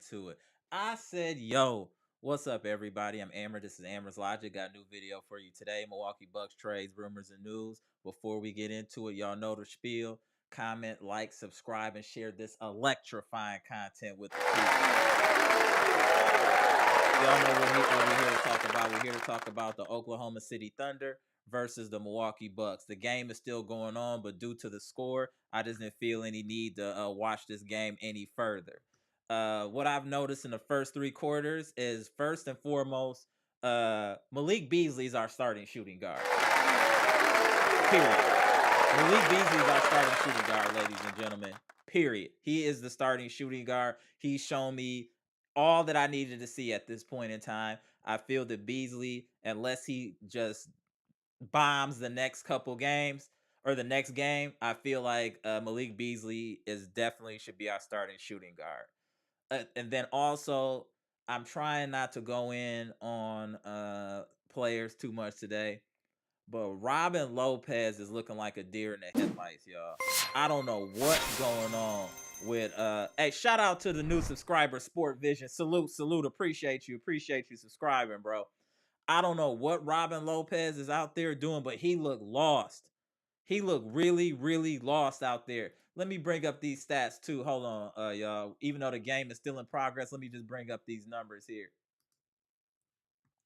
into it. I said, yo, what's up, everybody? I'm Amara. This is Amara's Logic. Got a new video for you today. Milwaukee Bucks trades, rumors, and news. Before we get into it, y'all know the spiel. Comment, like, subscribe, and share this electrifying content with the people. Y'all know what we're here to talk about. We're here to talk about the Oklahoma City Thunder versus the Milwaukee Bucks. The game is still going on, but due to the score, I just didn't feel any need to watch this game any further. What I've noticed in the first three quarters is, first and foremost, Malik Beasley is our starting shooting guard. Period. Malik Beasley is our starting shooting guard, ladies and gentlemen. Period. He is the starting shooting guard. He's shown me all that I needed to see at this point in time. I feel that Beasley, unless he just bombs the next couple games or the next game, I feel like Malik Beasley is definitely should be our starting shooting guard. And then also, I'm trying not to go in on players too much today, but Robin Lopez is looking like a deer in the headlights, y'all. I don't know what's going on with hey, shout out to the new subscriber, Sport Vision. Salute, appreciate you subscribing, bro. I don't know what Robin Lopez is out there doing, but he looked lost. He looked really lost out there. Let me bring up these stats too. Hold on, y'all. Even though the game is still in progress, let me just bring up these numbers here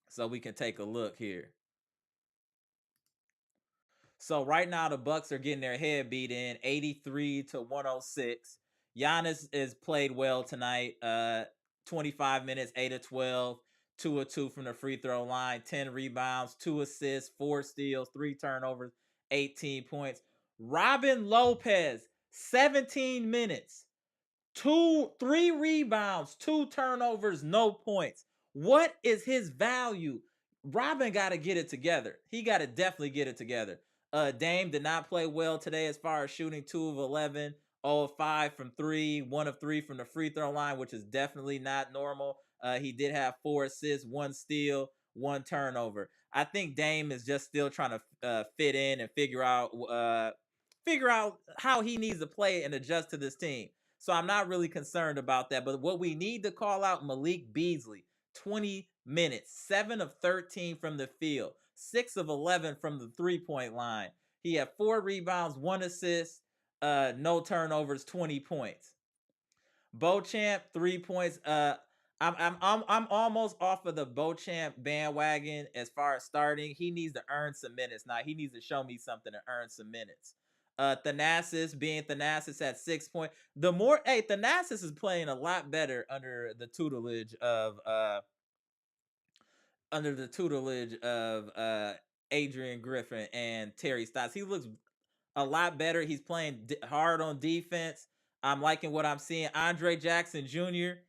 so we can take a look here. So right now the Bucks are getting their head beat in 83-106. Giannis is played well tonight. 25 minutes, 8 of 12, 2 of 2 from the free throw line, 10 rebounds, 2 assists, 4 steals, 3 turnovers, 18 points. Robin Lopez, 17 minutes, 3 rebounds, 2 turnovers, no points. What is his value? Robin got to get it together. He got to definitely get it together. Dame did not play well today as far as shooting. 2 of 11, 0 of 5 from 3, 1 of 3 from the free throw line, which is definitely not normal. He did have 4 assists, 1 steal, 1 turnover. I think Dame is just still trying to fit in and figure out how he needs to play and adjust to this team. So I'm not really concerned about that. But what we need to call out, Malik Beasley, 20 minutes, 7 of 13 from the field, 6 of 11 from the three-point line. He had 4 rebounds, 1 assist, no turnovers, 20 points. Beauchamp, 3 points. I'm almost off of the Beauchamp bandwagon as far as starting. He needs to earn some minutes now. He needs to show me something to earn some minutes. Thanasis being Thanasis at 6 points. Thanasis is playing a lot better under the tutelage of Adrian Griffin and Terry Stotts. He looks a lot better. He's playing hard on defense. I'm liking what I'm seeing. Andre Jackson Jr.,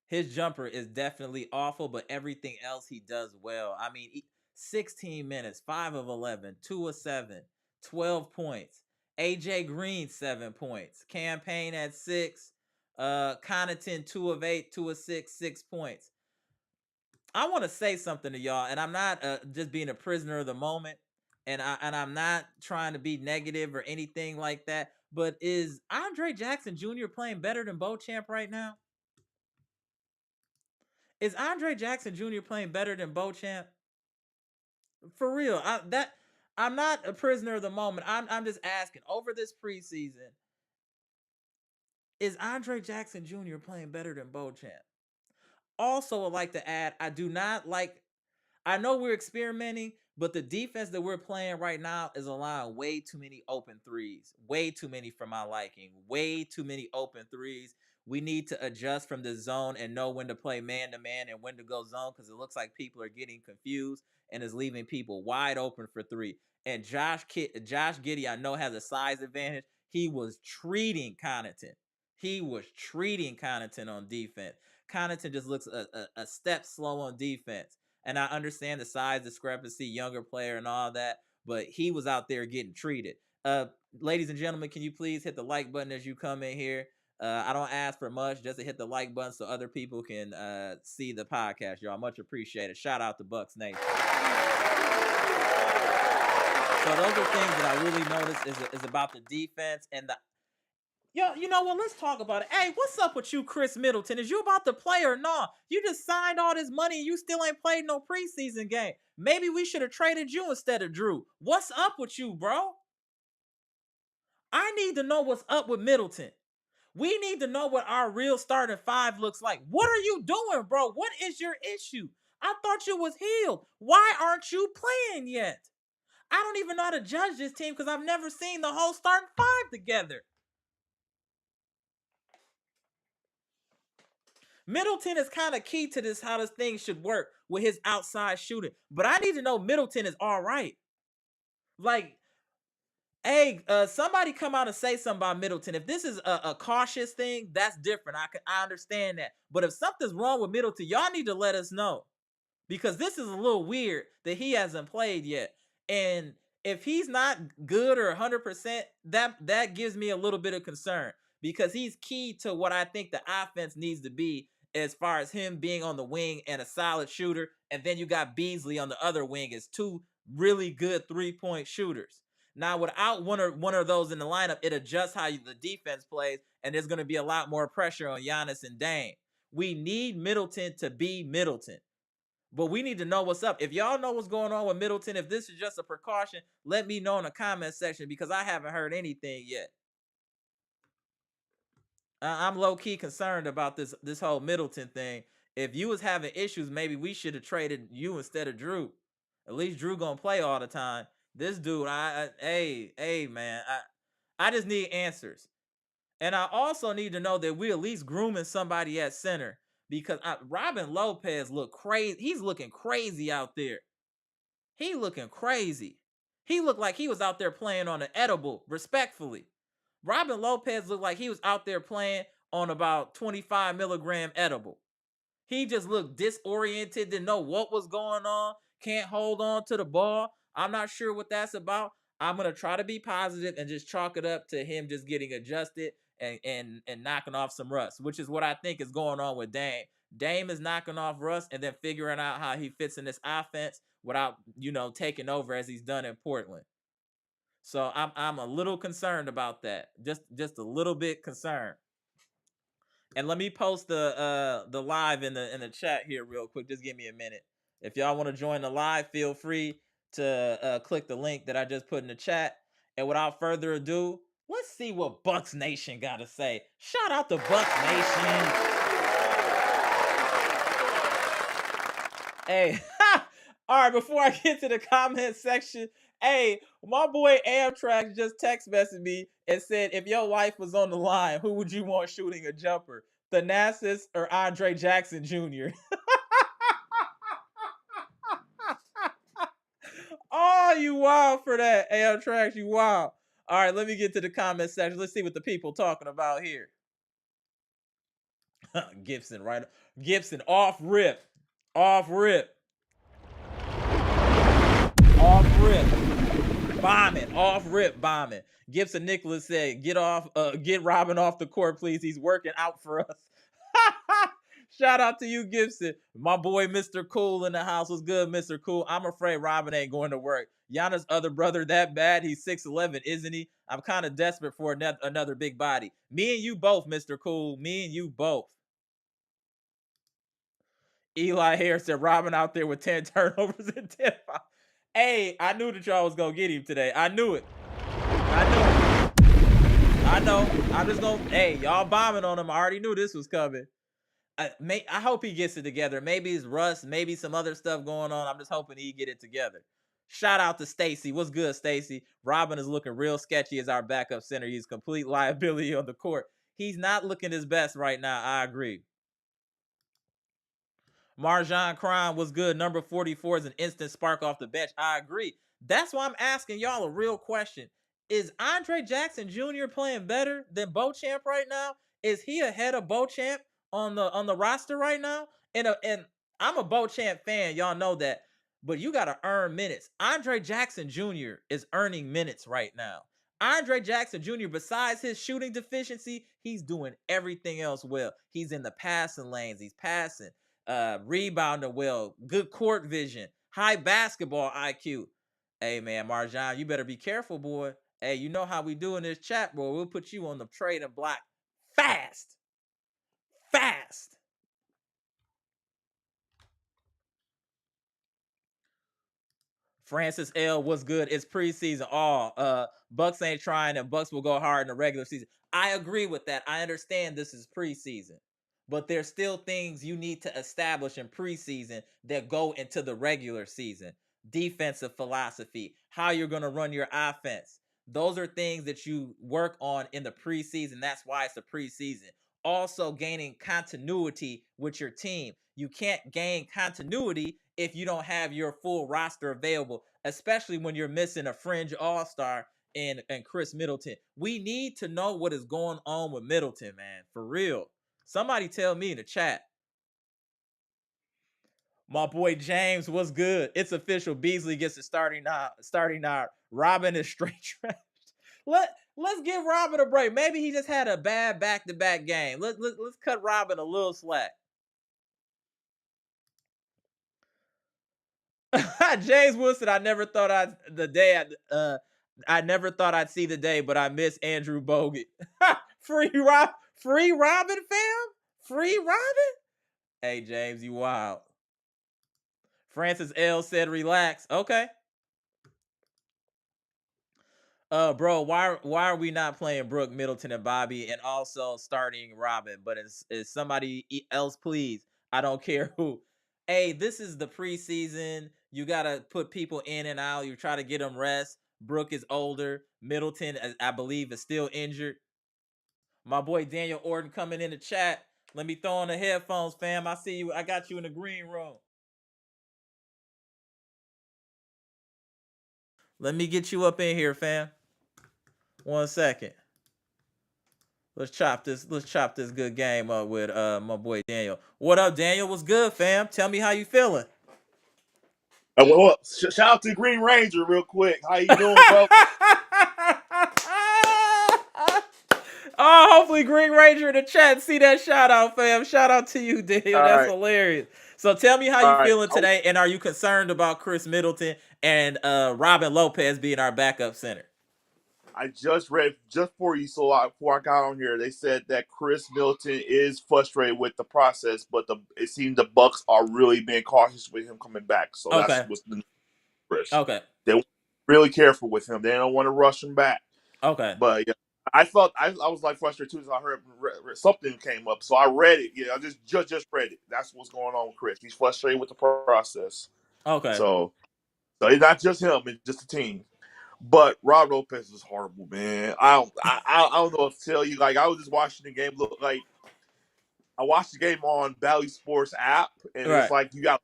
his jumper is definitely awful, but everything else he does well. I mean, 16 minutes, 5 of 11, 2 of 7, 12 points. AJ Green, 7 points. Campaign at 6. Connaughton, 2 of 8, 2 of 6, 6 points. I want to say something to y'all, and I'm not just being a prisoner of the moment, and I'm not trying to be negative or anything like that. But is Andre Jackson Jr. playing better than Beauchamp right now? Is Andre Jackson Jr. playing better than Beauchamp? For real, I'm not a prisoner of the moment. I'm just asking. Over this preseason, is Andre Jackson Jr. playing better than Beauchamp? Also, I'd like to add, I know we're experimenting, but the defense that we're playing right now is allowing way too many open threes. Way too many for my liking. Way too many open threes. We need to adjust from the zone and know when to play man-to-man and when to go zone, because it looks like people are getting confused and is leaving people wide open for 3. And Josh Giddey, I know, has a size advantage. He was treating Connaughton. On defense. Connaughton just looks a step slow on defense. And I understand the size discrepancy, younger player and all that, but he was out there getting treated. Ladies and gentlemen, can you please hit the like button as you come in here? I don't ask for much, just to hit the like button so other people can see the podcast, y'all. Much appreciated. Shout out to Bucks Nation. So those are things that I really noticed is about the defense, and Yo, you know what? Let's talk about it. Hey, what's up with you, Chris Middleton? Is you about to play or not? You just signed all this money and you still ain't played no preseason game. Maybe we should have traded you instead of Drew. What's up with you, bro? I need to know what's up with Middleton. We need to know what our real starting five looks like. What are you doing, bro? What is your issue? I thought you was healed. Why aren't you playing yet? I don't even know how to judge this team because I've never seen the whole starting five together. Middleton is kind of key to this, how this thing should work with his outside shooting. But I need to know Middleton is all right. Like, hey, somebody come out and say something about Middleton. If this is a cautious thing, that's different. I understand that. But if something's wrong with Middleton, y'all need to let us know. Because this is a little weird that he hasn't played yet. And if he's not good or 100%, that gives me a little bit of concern because he's key to what I think the offense needs to be as far as him being on the wing and a solid shooter. And then you got Beasley on the other wing as two really good three-point shooters. Now, without one of those in the lineup, it adjusts how the defense plays, and there's going to be a lot more pressure on Giannis and Dame. We need Middleton to be Middleton. But we need to know what's up. If y'all know what's going on with Middleton, if this is just a precaution, let me know in the comment section because I haven't heard anything yet. I'm low-key concerned about this whole Middleton thing. If you was having issues, maybe we should have traded you instead of Drew. At least Drew gonna play all the time. This dude, hey, man, I just need answers. And I also need to know that we at least grooming somebody at center because Robin Lopez look crazy. He's looking crazy out there. He looking crazy. He looked like he was out there playing on an edible, respectfully. Robin Lopez looked like he was out there playing on about 25 milligram edible. He just looked disoriented, didn't know what was going on, can't hold on to the ball. I'm not sure what that's about. I'm going to try to be positive and just chalk it up to him just getting adjusted and knocking off some rust, which is what I think is going on with Dame. Dame is knocking off rust and then figuring out how he fits in this offense without, taking over as he's done in Portland. So I'm a little concerned about that. Just a little bit concerned. And let me post the live in the chat here real quick. Just give me a minute. If y'all want to join the live, feel free to click the link that I just put in the chat. And without further ado, let's see what Bucks Nation got to say. Shout out to Bucks Nation. Hey, all right, before I get to the comment section, hey, my boy Amtrak just text messaged me and said, if your wife was on the line, who would you want shooting a jumper? Thanasis or Andre Jackson Jr.? Oh, you wild for that, Amtrak, you wild. All right, let me get to the comment section. Let's see what the people talking about here. Gibson, right? Gibson, off rip. Off rip. Off rip. Bombing. Off rip bombing. Gibson Nicholas said, get Robin off the court, please. He's working out for us. Shout out to you, Gibson. My boy, Mr. Cool in the house. Was good, Mr. Cool. I'm afraid Robin ain't going to work. Giannis' other brother that bad? He's 6'11", isn't he? I'm kind of desperate for another big body. Me and you both, Mr. Cool. Me and you both. Eli Harris said Robin out there with 10 turnovers and 10 fouls. Hey, I knew that y'all was going to get him today. I knew it. I know. I'm just going to, hey, y'all bombing on him. I already knew this was coming. I hope he gets it together. Maybe it's rust. Maybe some other stuff going on. I'm just hoping he get it together. Shout out to Stacy. What's good, Stacy? Robin is looking real sketchy as our backup center. He's complete liability on the court. He's not looking his best right now. I agree. Marjan Crime was good. Number 44 is an instant spark off the bench. I agree. That's why I'm asking y'all a real question. Is Andre Jackson Jr. playing better than Beauchamp right now? Is he ahead of Beauchamp on the roster right now? And I'm a Beauchamp fan. Y'all know that. But you got to earn minutes. Andre Jackson Jr. is earning minutes right now. Andre Jackson Jr., besides his shooting deficiency, he's doing everything else well. He's in the passing lanes. He's passing. Rebounding well, good court vision, high basketball IQ. Hey man, Marjan, you better be careful, boy. Hey, you know how we do in this chat, bro? We'll put you on the trading block fast. Fast. Francis L, what's good? It's preseason. Bucks ain't trying, and Bucks will go hard in the regular season. I agree with that. I understand this is preseason, but there's still things you need to establish in preseason that go into the regular season. Defensive philosophy, how you're going to run your offense. Those are things that you work on in the preseason. That's why it's a preseason. Also, gaining continuity with your team. You can't gain continuity if you don't have your full roster available, especially when you're missing a fringe all-star and Chris Middleton. We need to know what is going on with Middleton, man. For real. Somebody tell me in the chat. My boy James, what's good? It's official. Beasley gets the starting now. Robin is straight trash. Let's give Robin a break. Maybe he just had a bad back-to-back game. Let's cut Robin a little slack. James Wilson, I never thought I'd see the day, but I miss Andrew Bogut. free Robin, fam? Free Robin? Hey James, you wild. Francis L said relax. Okay. Bro, why are we not playing Brooke, Middleton, and Bobby, and also starting Robin? But is somebody else, please? I don't care who. Hey, this is the preseason. You gotta put people in and out. You try to get them rest. Brooke is older. Middleton, I believe, is still injured. My boy Daniel Orton coming in the chat. Let me throw on the headphones, fam. I see you. I got you in the green room. Let me get you up in here, fam. 1 second. Let's chop this good game up with my boy Daniel. What up, Daniel? What's good, fam? Tell me how you feeling. Shout out to Green Ranger real quick. How you doing, bro? Oh, hopefully Green Ranger in the chat see that shout out, fam. Shout out to you, Daniel. All That's right, hilarious. So tell me how you all right. feeling today, and are you concerned about Chris Middleton and Robin Lopez being our backup center? I just read just before before I got on here. They said that Chris Middleton is frustrated with the process, but it seems the Bucks are really being cautious with him coming back. So that's Okay. what's the Chris. Okay. They're really careful with him. They don't want to rush him back. Okay. But yeah, I was like frustrated too. So I heard something came up, so I read it. Yeah, I just read it. That's what's going on with Chris. He's frustrated with the process. Okay. So it's not just him; it's just the team. But Rob Lopez is horrible, man. I don't know what to tell you. Like I was just watching the game. Look, like I watched the game on Bally Sports app, and it's Right. like you got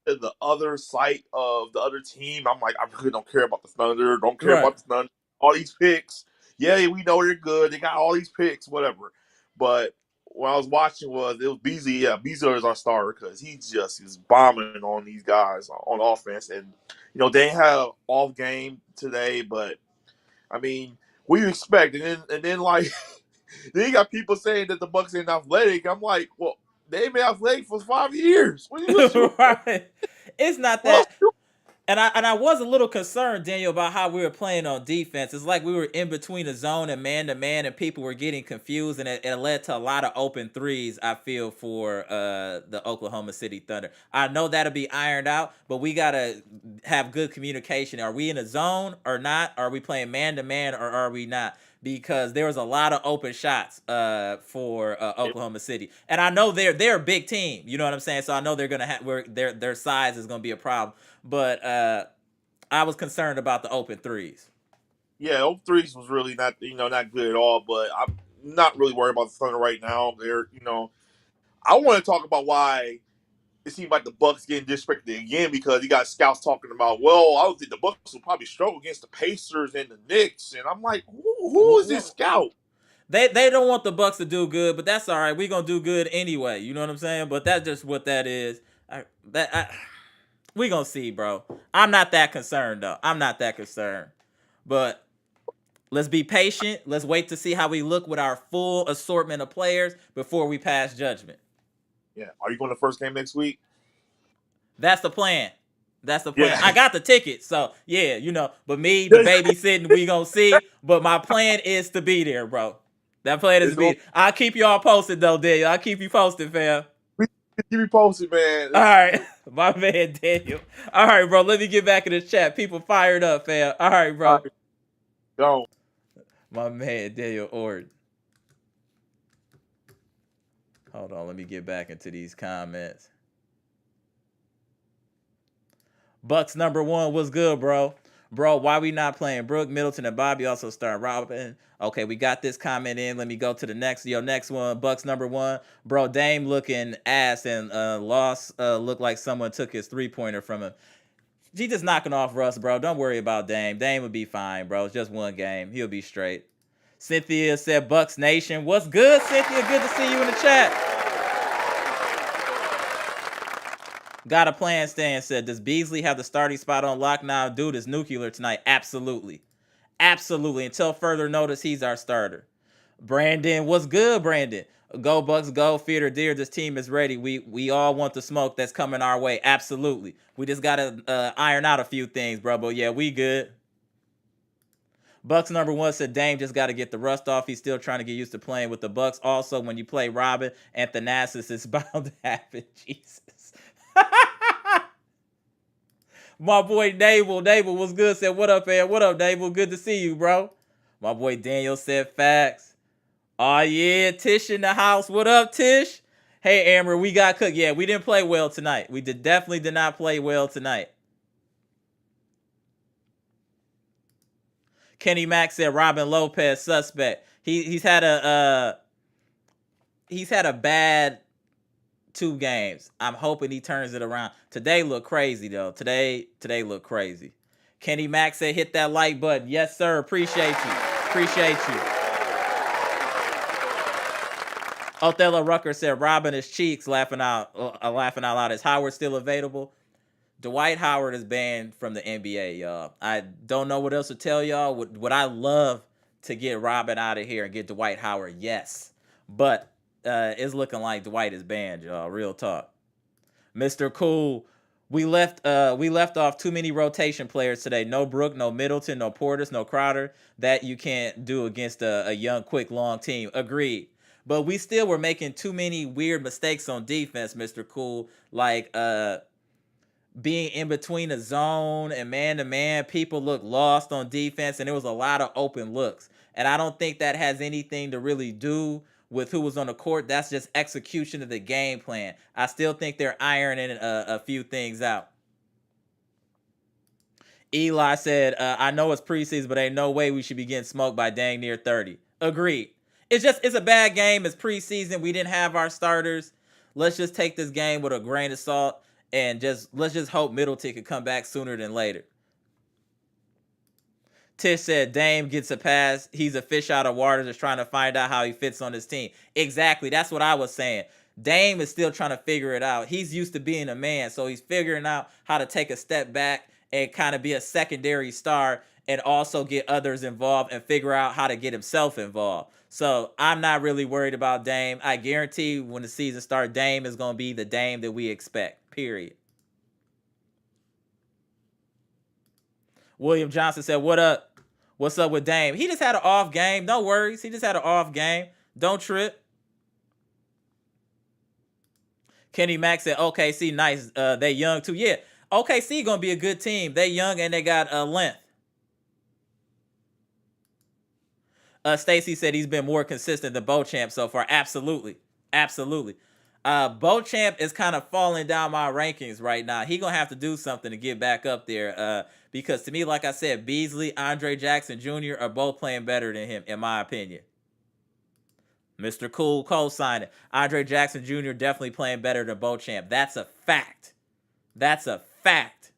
the other site of the other team. I'm like, I really don't care about the Thunder. Don't care Right. about the Thunder. All these picks. Yeah, we know they're good. They got all these picks, whatever. But what I was watching it was Beasley. Yeah, Beasley is our starter because he just is bombing on these guys on offense. And they had an off game today, but I mean, what do you expect? And then like then you got people saying that the Bucks ain't athletic. I'm like, well, they've been athletic for 5 years. Right. It's not What else that. And I was a little concerned, Daniel, about how we were playing on defense. It's like we were in between the zone and man to man, and people were getting confused, and it led to a lot of open threes. I feel for the Oklahoma City Thunder. I know that'll be ironed out, but we gotta have good communication. Are we in a zone or not? Are we playing man to man or are we not? Because there was a lot of open shots for Oklahoma City, and I know they're a big team. You know what I'm saying? So I know they're gonna have their size is gonna be a problem. But I was concerned about the open threes. Yeah, open threes was really not good at all. But I'm not really worried about the Thunder right now. I want to talk about why it seemed like the Bucks getting disrespected again because you got scouts talking about, well, I don't think the Bucks will probably struggle against the Pacers and the Knicks, and I'm like, who is this scout? They don't want the Bucks to do good, but that's all right. We're gonna do good anyway. You know what I'm saying? But that's just what that is. We gonna see, bro. I'm not that concerned though. I'm not that concerned. But let's be patient. Let's wait to see how we look with our full assortment of players before we pass judgment. Yeah, are you going to the first game next week? That's the plan. That's the plan. Yeah. I got the ticket, so yeah, But me, the babysitting, we gonna see. But my plan is to be there, bro. That plan is It's to going be. I'll keep y'all posted though, Daniel. I'll keep you posted, fam. to keep me posted, man. All right, my man Daniel. All right, bro. Let me get back in the chat. People fired up, fam. All right, All bro. right, gone. My man Daniel Ord. Hold on, let me get back into these comments. Bucks #1 was good, bro. Bro, why we not playing Brooke, Middleton, and Bobby also start Robin? Okay, we got this comment in. Let me go to the next. Next one. Bucks #1. Bro, Dame looking ass and lost looked like someone took his 3-pointer from him. He just knocking off Russ, bro. Don't worry about Dame. Dame will be fine, bro. It's just one game. He'll be straight. Cynthia said, Bucks Nation. What's good, Cynthia? Good to see you in the chat. Got a plan, Stan said. Does Beasley have the starting spot on lock now? Dude is nuclear tonight. Absolutely. Absolutely. Until further notice, he's our starter. Brandon, what's good, Brandon? Go Bucks, go. Fear or deer, this team is ready. We all want the smoke that's coming our way. Absolutely. We just got to iron out a few things, bro. But yeah, we good. Bucks #1 said Dame just got to get the rust off. He's still trying to get used to playing with the Bucks. Also, when you play Robin and Thanasis, it's bound to happen. Jesus. My boy Dable was good. Said, what up, man? What up, Dable? Good to see you, bro. My boy Daniel said facts. Oh, yeah, Tish in the house. What up, Tish? Hey, Amber, we got cooked. Yeah, we didn't play well tonight. We definitely did not play well tonight. Kenny Mack said Robin Lopez suspect. He's had a bad 2 games. I'm hoping he turns it around. Today looked crazy though. Today looked crazy. Kenny Mack said hit that like button. Yes, sir. Appreciate you. Appreciate you. Othello Rucker said Robin his cheeks laughing out loud. Is Howard still available? Dwight Howard is banned from the NBA, y'all. I don't know what else to tell y'all. Would I love to get Robin out of here and get Dwight Howard? Yes. But it's looking like Dwight is banned, y'all. Real talk. Mr. Cool, we left off too many rotation players today. No Brook, no Middleton, no Portis, no Crowder. That you can't do against a young, quick, long team. Agreed. But we still were making too many weird mistakes on defense, Mr. Cool. Like being in between the zone and man-to-man, people look lost on defense, and there was a lot of open looks. And I don't think that has anything to really do with who was on the court. That's just execution of the game plan. I still think they're ironing a few things out. Eli said, I know it's preseason, but ain't no way we should be getting smoked by dang near 30. Agreed. It's a bad game. It's preseason. We didn't have our starters. Let's just take this game with a grain of salt. And let's just hope Middleton can come back sooner than later. Tish said Dame gets a pass. He's a fish out of water just trying to find out how he fits on his team. Exactly. That's what I was saying. Dame is still trying to figure it out. He's used to being a man, so he's figuring out how to take a step back and kind of be a secondary star and also get others involved and figure out how to get himself involved. So I'm not really worried about Dame. I guarantee when the season starts, Dame is going to be the Dame that we expect, period. William Johnson said, what up? What's up with Dame? He just had an off game. No worries. He just had an off game. Don't trip. Kenny Mack said, OKC, nice. They young too. Yeah, OKC going to be a good team. They young and they got length. Stacy said he's been more consistent than Beauchamp so far. Absolutely. Absolutely. Beauchamp is kind of falling down my rankings right now. He going to have to do something to get back up there because to me, like I said, Beasley, Andre Jackson Jr. are both playing better than him, in my opinion. Mr. Cool co-signing. Andre Jackson Jr. definitely playing better than Beauchamp. That's a fact. That's a fact.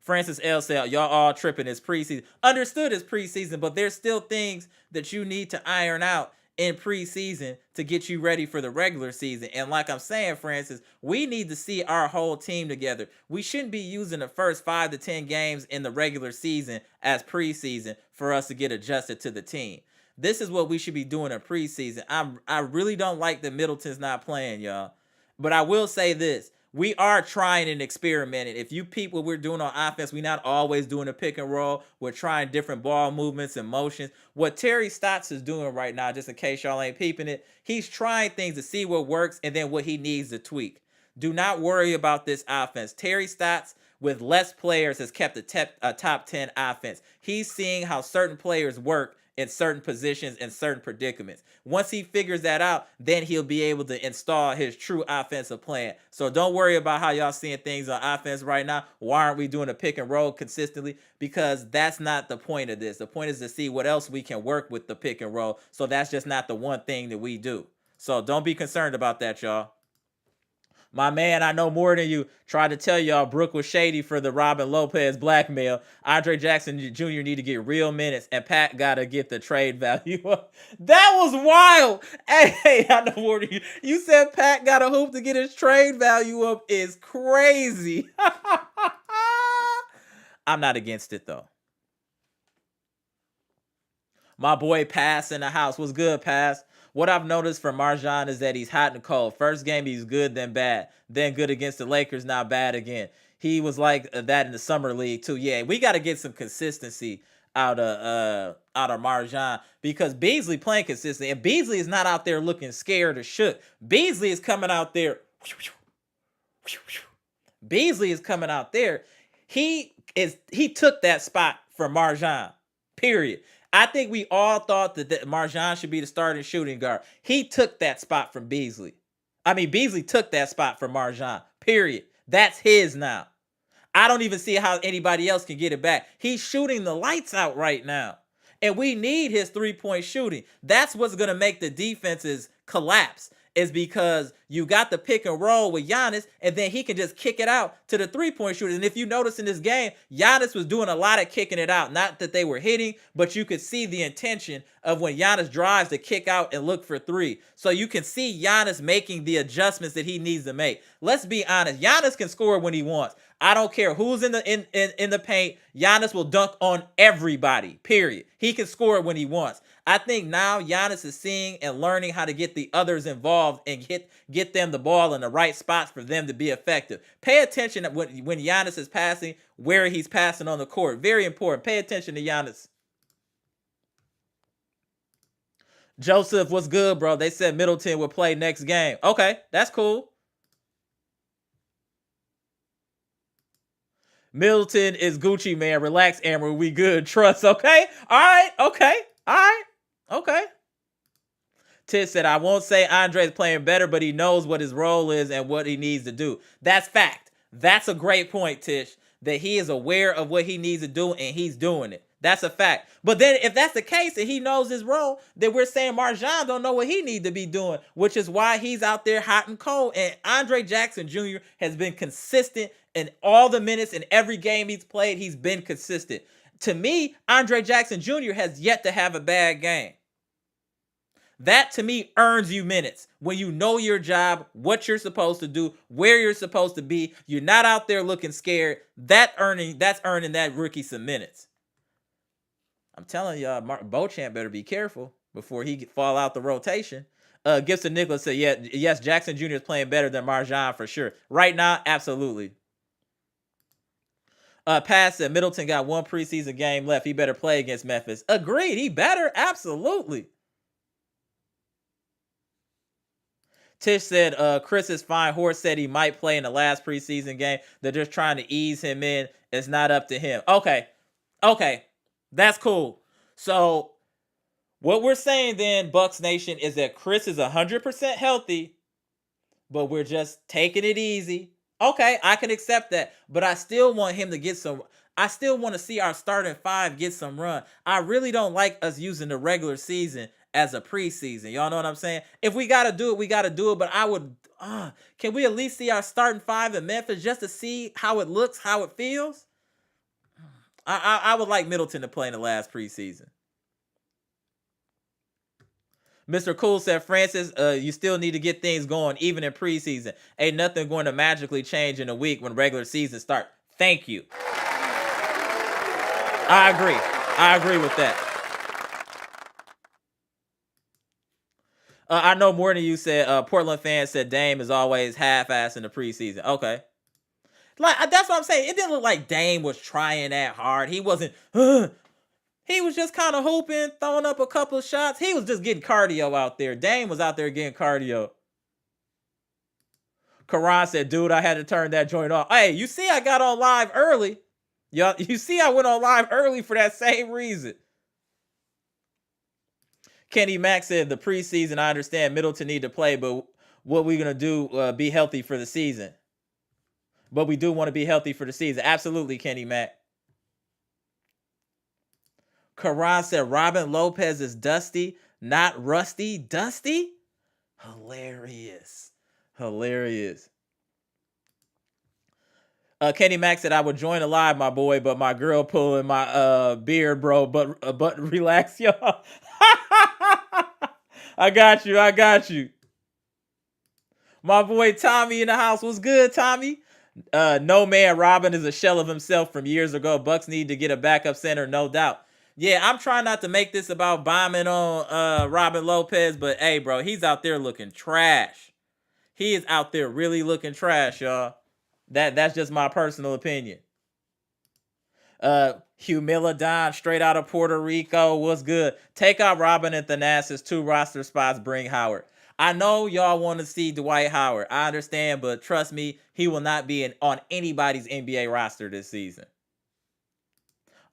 Francis L. said, y'all all tripping. It's preseason. Understood it's preseason, but there's still things that you need to iron out in preseason to get you ready for the regular season. And like I'm saying, Francis, we need to see our whole team together. We shouldn't be using the first 5 to 10 games in the regular season as preseason for us to get adjusted to the team. This is what we should be doing in preseason. I really don't like that Middleton's not playing, y'all. But I will say this. We are trying and experimenting. If you peep what we're doing on offense, we're not always doing a pick and roll. We're trying different ball movements and motions. What Terry Stotts is doing right now, just in case y'all ain't peeping it, he's trying things to see what works and then what he needs to tweak. Do not worry about this offense. Terry Stotts, with less players, has kept a top 10 offense. He's seeing how certain players work in certain positions and certain predicaments. Once he figures that out, then he'll be able to install his true offensive plan. So don't worry about how y'all seeing things on offense right now. Why aren't we doing a pick and roll consistently? Because that's not the point of this. The point is to see what else we can work with the pick and roll. So that's just not the one thing that we do. So don't be concerned about that, y'all. My man, I know more than you, tried to tell y'all Brooke was shady for the Robin Lopez blackmail. Andre Jackson Jr. need to get real minutes, and Pat got to get the trade value up. That was wild. Hey, I know more than you. You said Pat got a hoop to get his trade value up is crazy. I'm not against it, though. My boy Pass in the house. What's good, Pass? What I've noticed from Marjan is that he's hot and cold. First game, he's good, then bad. Then good against the Lakers, now bad again. He was like that in the summer league, too. Yeah, we got to get some consistency out of Marjan because Beasley playing consistently. And Beasley is not out there looking scared or shook. Beasley is coming out there. Beasley is coming out there. He took that spot from Marjan, period. I think we all thought that Marjan should be the starting shooting guard. He took that spot from Beasley. I mean, Beasley took that spot from Marjan, period. That's his now. I don't even see how anybody else can get it back. He's shooting the lights out right now. And we need his three-point shooting. That's what's going to make the defenses collapse, is because you got the pick and roll with Giannis, and then he can just kick it out to the three-point shooters. And if you notice in this game, Giannis was doing a lot of kicking it out. Not that they were hitting, but you could see the intention of when Giannis drives to kick out and look for three. So you can see Giannis making the adjustments that he needs to make. Let's be honest. Giannis can score when he wants. I don't care who's in the paint. Giannis will dunk on everybody, period. He can score when he wants. I think now Giannis is seeing and learning how to get the others involved and get them the ball in the right spots for them to be effective. Pay attention when Giannis is passing, where he's passing on the court. Very important. Pay attention to Giannis. Joseph, what's good, bro? They said Middleton will play next game. Okay, that's cool. Middleton is Gucci, man. Relax, Amber. We good. Trust, okay? All right, okay. All right, okay. Tish said, I won't say Andre's playing better, but he knows what his role is and what he needs to do. That's fact. That's a great point, Tish, that he is aware of what he needs to do and he's doing it. That's a fact. But then if that's the case and he knows his role, then we're saying Marjan don't know what he needs to be doing, which is why he's out there hot and cold. And Andre Jackson Jr. has been consistent in all the minutes in every game he's played. He's been consistent. To me, Andre Jackson Jr. has yet to have a bad game. That, to me, earns you minutes. When you know your job, what you're supposed to do, where you're supposed to be, you're not out there looking scared. That's earning that rookie some minutes. I'm telling y'all, Beauchamp better be careful before he fall out the rotation. Gibson Nicholas said, yes, Jackson Jr. is playing better than Marjan for sure. Right now, absolutely. Pat said Middleton got one preseason game left. He better play against Memphis. Agreed. He better. Absolutely. Tish said Chris is fine. Horst said he might play in the last preseason game. They're just trying to ease him in. It's not up to him. Okay. That's cool. So what we're saying then, Bucks Nation, is that Chris is 100% healthy, but we're just taking it easy. Okay, I can accept that, but I still want him to get some. I still want to see our starting five get some run. I really don't like us using the regular season as a preseason. Y'all know what I'm saying? If we got to do it, we got to do it, but I would, can we at least see our starting five in Memphis just to see how it looks, how it feels? I would like Middleton to play in the last preseason. Mr. Cool said, Francis, you still need to get things going, even in preseason. Ain't nothing going to magically change in a week when regular season start. Thank you. I agree with that. I know more than you said. Portland fans said Dame is always half-ass in the preseason. Okay, like that's what I'm saying. It didn't look like Dame was trying that hard. He wasn't. He was just kind of hooping, throwing up a couple of shots. He was just getting cardio out there. Dame was out there getting cardio. Karan said, "Dude, I had to turn that joint off." Hey, you see, I got on live early. Y'all, you see, I went on live early for that same reason. Kenny Mack said, "The preseason, I understand Middleton need to play, but what we gonna do? Be healthy for the season. But we do want to be healthy for the season." Absolutely, Kenny Mack. Karan said, "Robin Lopez is dusty, not rusty. Dusty? Hilarious. Hilarious." Kenny Mack said, "I would join the live, my boy, but my girl pulling my beard, bro. But relax, y'all." I got you. I got you. My boy Tommy in the house. What's good, Tommy? No man, Robin is a shell of himself from years ago. Bucks need to get a backup center, no doubt. Yeah, I'm trying not to make this about bombing on Robin Lopez, but hey, bro, he's out there looking trash. He is out there really looking trash, y'all. That's just my personal opinion. Humilidon, straight out of Puerto Rico. What's good? Take out Robin and Thanasis, 2 roster spots. Bring Howard. I know y'all want to see Dwight Howard. I understand, but trust me, he will not be on anybody's NBA roster this season.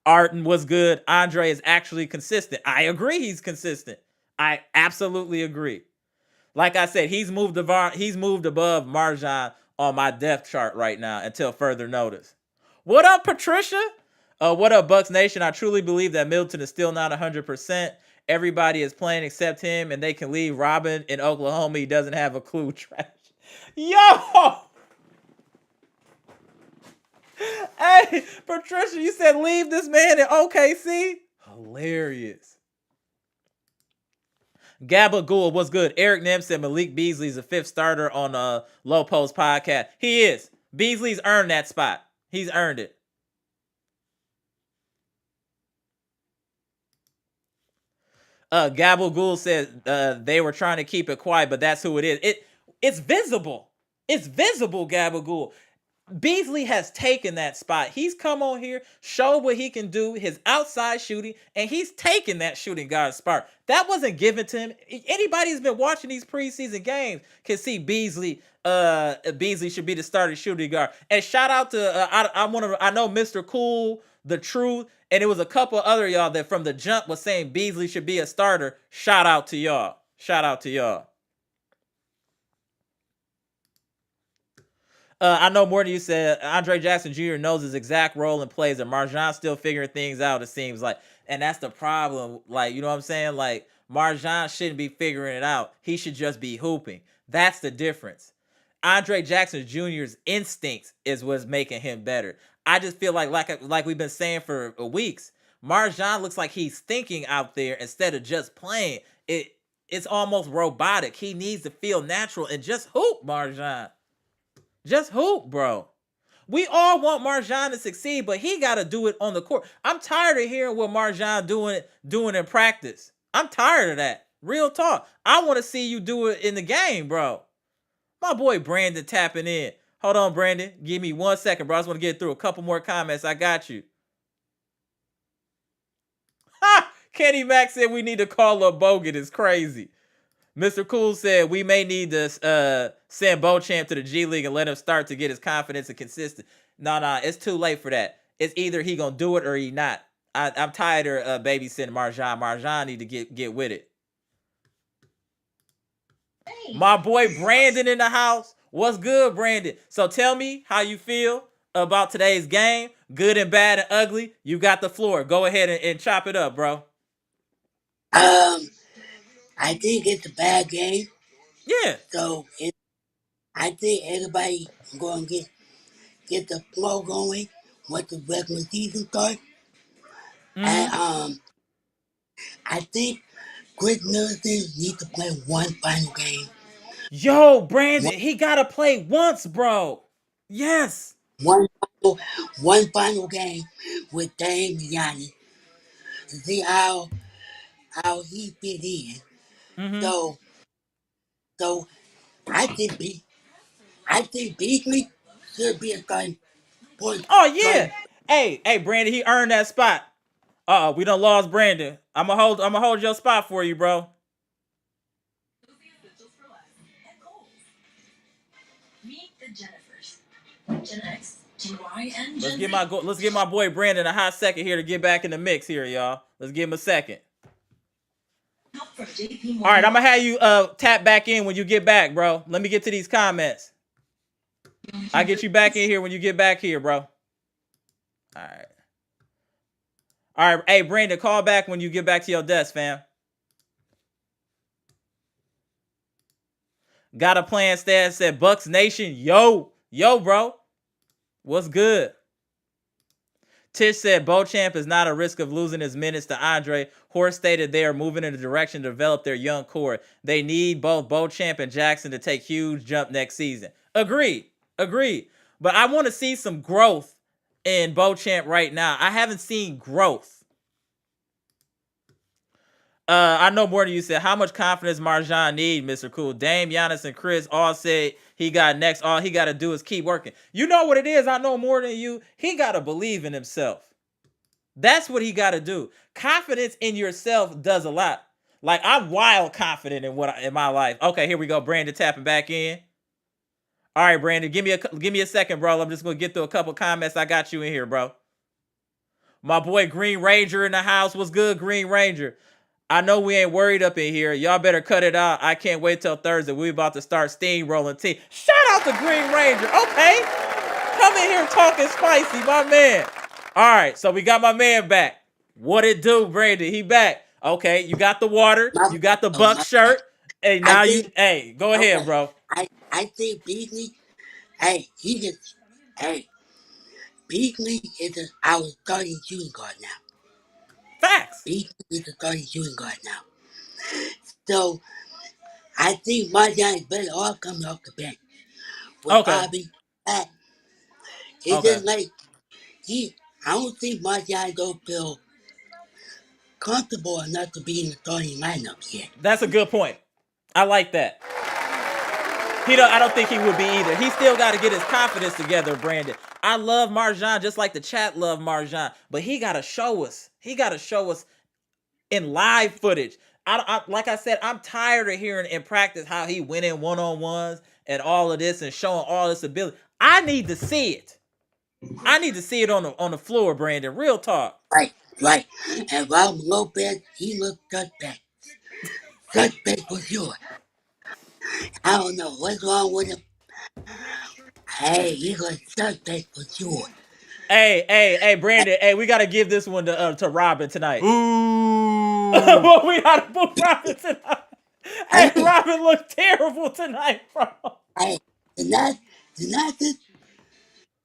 Arden was good. Andre is actually consistent. I agree he's consistent. I absolutely agree. Like I said, he's moved above Marjan on my depth chart right now until further notice. What up, Patricia? What up, Bucks Nation? I truly believe that Middleton is still not 100%. Everybody is playing except him, and they can leave Robin in Oklahoma. He doesn't have a clue. Trash. Yo! Hey, Patricia, you said leave this man in OKC? Hilarious. Gabagool, what's good? Eric Nem said Malik Beasley's a 5th starter on a Low Post podcast. He is. Beasley's earned that spot. He's earned it. Gabagool said they were trying to keep it quiet, but that's who it is. It's visible. It's visible, Gabagool. Beasley has taken that spot. He's come on here, showed what he can do, his outside shooting, and he's taken that shooting guard spot. That wasn't given to him. Anybody who's been watching these preseason games can see Beasley. Beasley should be the starting shooting guard. And shout out to I know Mr. Cool, The Truth, and it was a couple other y'all that from the jump was saying Beasley should be a starter. Shout out to y'all. Shout out to y'all. I know more than you said. Andre Jackson Jr. knows his exact role and plays, and Marjan's still figuring things out, it seems like. And that's the problem. Like, you know what I'm saying? Like, Marjan shouldn't be figuring it out. He should just be hooping. That's the difference. Andre Jackson Jr.'s instincts is what's making him better. I just feel like we've been saying for weeks, Marjan looks like he's thinking out there instead of just playing. It's almost robotic. He needs to feel natural and just hoop, Marjan. Just hoop, bro. We all want Marjan to succeed, but he got to do it on the court. I'm tired of hearing what Marjan doing in practice. I'm tired of that. Real talk. I want to see you do it in the game, bro. My boy Brandon tapping in. Hold on, Brandon. Give me 1 second, bro. I just want to get through a couple more comments. I got you. Ha! Kenny Mack said we need to call up Bogut. It's crazy. Mr. Cool said we may need to send Beauchamp to the G League and let him start to get his confidence and consistent. No, it's too late for that. It's either he gonna do it or he not. I'm tired of babysitting Marjan. Marjan need to get with it. My boy Brandon in the house. What's good, Brandon? So tell me how you feel about today's game. Good and bad and ugly. You got the floor. Go ahead and chop it up, bro. I think it's a bad game. Yeah. So I think everybody going to get the flow going once the regular season starts. And Mm-hmm. I think Chris Middleton needs to play one final game. Yo, One, Brandon, he gotta play once, bro. Yes. one, final, one final game with Dame Giannis to see how he fit in. Mm-hmm. So So I think Be- I think Beasley should be a starting point Oh yeah. guard. Hey, Brandon, he earned that spot. We done lost Brandon. I'm gonna hold your spot for you, bro. Let's get my boy Brandon a hot second here to get back in the mix here, y'all. Let's give him a second. All right, I'm gonna have you tap back in when you get back, bro. Let me get to these comments. I get you back in here when you get back here, bro. All right. All right. Hey, Brandon, call back when you get back to your desk, fam. Got a plan, Stan said Bucks Nation. Yo, bro. What's good? Tish said Beauchamp is not a risk of losing his minutes to Andre. Horst stated they are moving in the direction to develop their young core. They need both Beauchamp and Jackson to take huge jump next season. Agreed. But I want to see some growth in Beauchamp right now. I haven't seen growth. I know more than you said. How much confidence Marjan need, Mr. Cool? Dame, Giannis, and Chris all said he got next. All he got to do is keep working. You know what it is? I know more than you. He got to believe in himself. That's what he got to do. Confidence in yourself does a lot. Like, I'm wild confident in my life. Okay, here we go. Brandon tapping back in. All right, Brandon, give me a second, bro. I'm just gonna get through a couple comments. I got you in here, bro. My boy Green Ranger in the house. What's good, Green Ranger? I know we ain't worried up in here. Y'all better cut it out. I can't wait till Thursday. We about to start steamrolling team. Shout out to Green Ranger. Okay. Come in here talking spicy, my man. All right, so we got my man back. What it do, Brandon? He back. Okay, you got the water. My, You got the oh Buck my, shirt. Hey, I now think go ahead, okay. bro. I think Beasley. Hey, he just hey Beasley is our starting shooting guard now. Facts. Beasley is a starting shooting guard now. So I think Marjan is better off coming off the bench with Okay. Bobby. Uh, it's Okay. just like he. I don't think Marjan don't feel comfortable enough to be in the starting lineup yet. That's a good point. I like that. I don't think he would be either. He still got to get his confidence together, Brandon. I love Marjan just like the chat love Marjan, but he got to show us. He got to show us in live footage. Like I said, I'm tired of hearing in practice how he went in one-on-ones and all of this and showing all this ability. I need to see it. I need to see it on the floor, Brandon. Real talk. Right. And Robin Lopez, he looked suspect. Suspect for sure. I don't know what's wrong with him. Hey, he was suspect for sure. Hey, Brandon. Hey, we gotta give this one to Robin tonight. Boo! Well, we gotta book Robin tonight. Hey, Hey, Robin looked terrible tonight, bro. hey, the Nazis,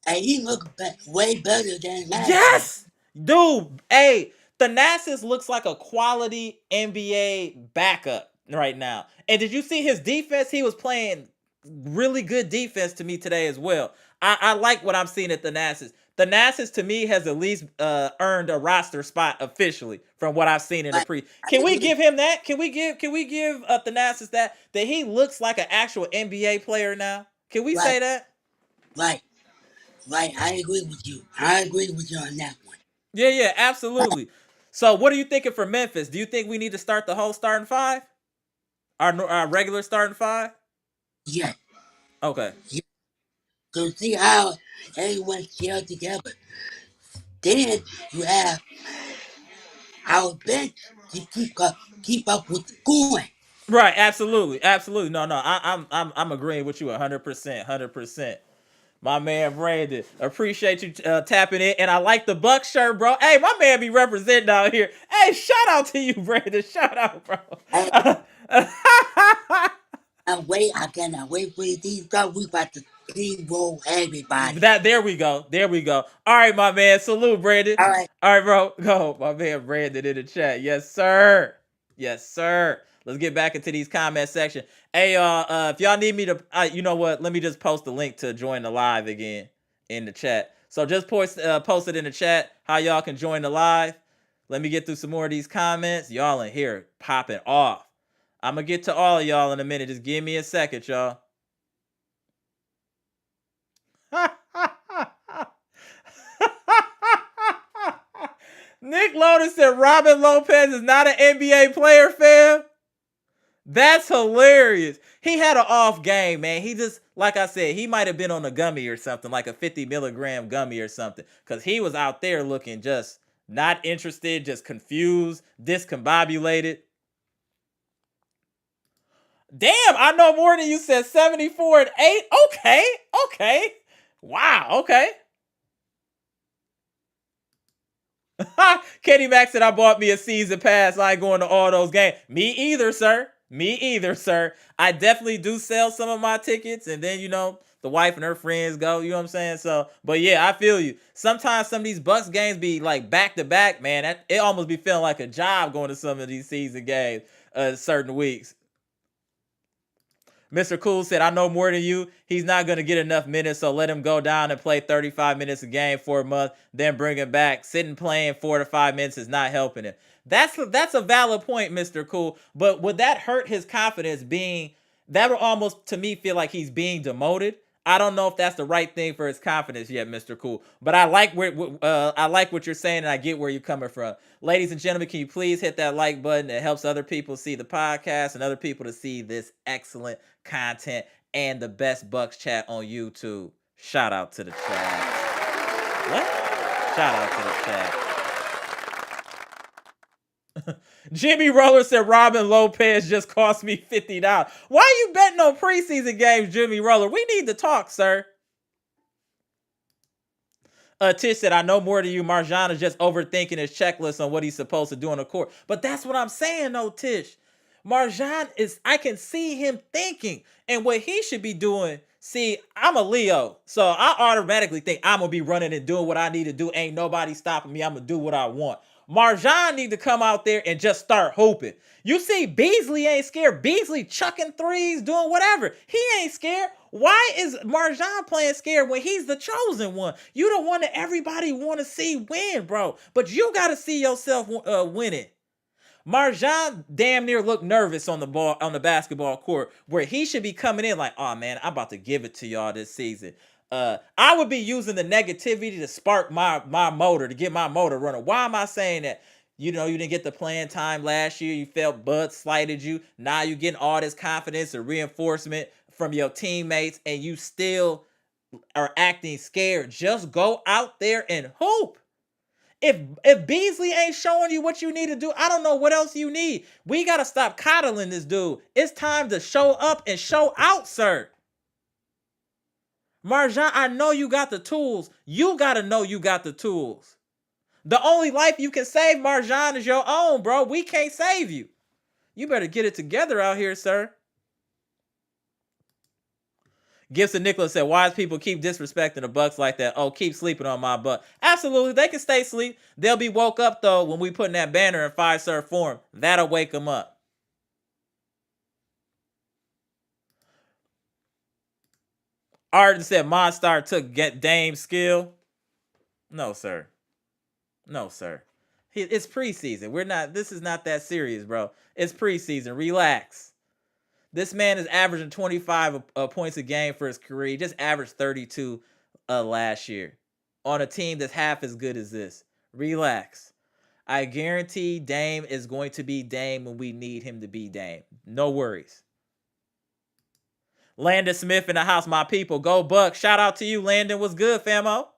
hey, he looked way better than last year. Yes, dude. Hey, Thanasis looks like a quality NBA backup right now. And did you see his defense? He was playing really good defense to me today as well. I like what I'm seeing at Thanasis. Thanasis to me has at least earned a roster spot officially from what I've seen in the Right, pre. I Can we agree. give him that? Can we give Thanasis that he looks like an actual NBA player now? Can we Right, say that? right, right. I agree with you. I agree with you on that one. Yeah, absolutely. So, what are you thinking for Memphis? Do you think we need to start the whole starting five? Our regular starting five? Yes. Okay. Yes. So see how everyone gelled together. Then you have our bench to keep up with the scoring. Right. Absolutely. No. I'm agreeing with you 100%. 100%. My man Brandon, appreciate you tapping in, and I like the Buck shirt, bro. Hey, my man be representing out here. Hey, shout out to you, Brandon. Shout out, bro. Hey, I cannot wait for these guys. We about to roll everybody. There we go. There we go. All right, my man. Salute, Brandon. All right. All right, bro. Go, my man Brandon in the chat. Yes, sir. Yes, sir. Let's get back into these comment section. Hey, y'all. If y'all need me to, you know what? Let me just post the link to join the live again in the chat. So just post it in the chat how y'all can join the live. Let me get through some more of these comments. Y'all in here popping off. I'm going to get to all of y'all in a minute. Just give me a second, y'all. Nick Lotus said Robin Lopez is not an NBA player, fam. That's hilarious. He had an off game, man. He just, like I said, he might have been on a gummy or something, like a 50 milligram gummy or something, because he was out there looking just not interested, just confused, discombobulated. Damn, I know more than you. Said 74 and 8. Okay. Wow, okay. Kenny Max said I bought me a season pass. I ain't going to all those games. Me either, sir. I definitely do sell some of my tickets, and then, the wife and her friends go, you know what I'm saying? So, but yeah, I feel you. Sometimes some of these Bucks games be like back to back, man. It almost be feeling like a job going to some of these season games certain weeks. Mr. Cool said, I know more than you. He's not going to get enough minutes, so let him go down and play 35 minutes a game for a month, then bring him back. Sitting playing 4 to 5 minutes is not helping him. That's a valid point, Mr. Cool. But would that hurt his confidence that would almost, to me, feel like he's being demoted? I don't know if that's the right thing for his confidence yet, Mr. Cool. But I like what you're saying, and I get where you're coming from. Ladies and gentlemen, can you please hit that like button? It helps other people see the podcast and other people to see this excellent content and the best Bucks chat on YouTube. Shout out to the chat. What? Shout out to the chat. Jimmy Roller said Robin Lopez just cost me $50. Why are you betting on preseason games, Jimmy Roller? We need to talk, sir. Tish said, I know more than you. Marjan is just overthinking his checklist on what he's supposed to do on the court. But that's what I'm saying, though, Tish. Marjan I can see him thinking. And what he should be doing, see, I'm a Leo. So I automatically think I'm going to be running and doing what I need to do. Ain't nobody stopping me. I'm going to do what I want. Marjan need to come out there and just start hooping. You see, Beasley ain't scared. Beasley chucking threes, doing whatever. He ain't scared. Why is Marjan playing scared when he's the chosen one? You the one that everybody want to see win, bro. But you got to see yourself winning. Marjan damn near looked nervous on the basketball court, where he should be coming in like, oh man, I'm about to give it to y'all this season. I would be using the negativity to spark my motor, to get my motor running. Why am I saying that? You didn't get the playing time last year. You felt Bud slighted you. Now you're getting all this confidence and reinforcement from your teammates, and you still are acting scared. Just go out there and hoop. If Beasley ain't showing you what you need to do, I don't know what else you need. We got to stop coddling this dude. It's time to show up and show out, sir. Marjan, I know you got the tools. You got to know you got the tools. The only life you can save, Marjan, is your own, bro. We can't save you. You better get it together out here, sir. Gibson Nicholas said, why does people keep disrespecting the Bucks like that? Oh, keep sleeping on my Buck. Absolutely. They can stay asleep. They'll be woke up, though, when we put in that banner in 5-star form. That'll wake them up. Arden said Monstar took Dame's skill. No, sir. It's preseason. This is not that serious, bro. It's preseason. Relax. This man is averaging 25 points a game for his career. He just averaged 32 last year on a team that's half as good as this. Relax. I guarantee Dame is going to be Dame when we need him to be Dame. No worries. Landon Smith in the house, my people. Go Bucks. Shout out to you, Landon. What's good, famo?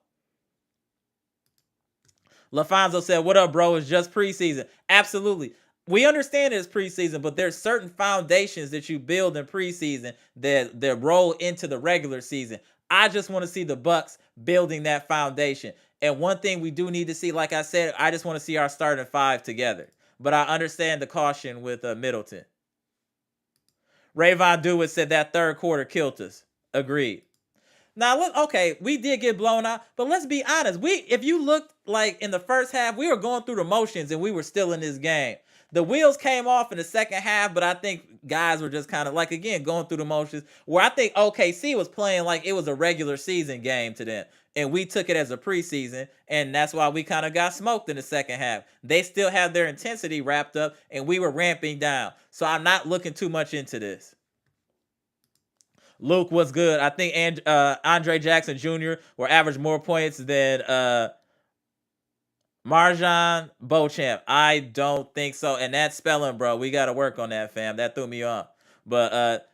LaFonso said, what up, bro? It's just preseason. Absolutely. We understand it's preseason, but there's certain foundations that you build in preseason that roll into the regular season. I just want to see the Bucks building that foundation. And one thing we do need to see, like I said, I just want to see our starting five together. But I understand the caution with Middleton. Rayvon Dewitt said that third quarter killed us. Agreed. Now, look, okay, we did get blown out, but let's be honest. If you looked like in the first half, we were going through the motions and we were still in this game. the wheels came off in the second half, but I think guys were just kind of like, again, going through the motions, where I think OKC was playing like it was a regular season game to them, and we took it as a preseason, and that's why we kind of got smoked in the second half. They still have their intensity wrapped up, and we were ramping down. So I'm not looking too much into this. Luke was good. I think Andre Jackson Jr. will average more points than Marjan Beauchamp. I don't think so. And that spelling, bro, we got to work on that, fam. That threw me off. But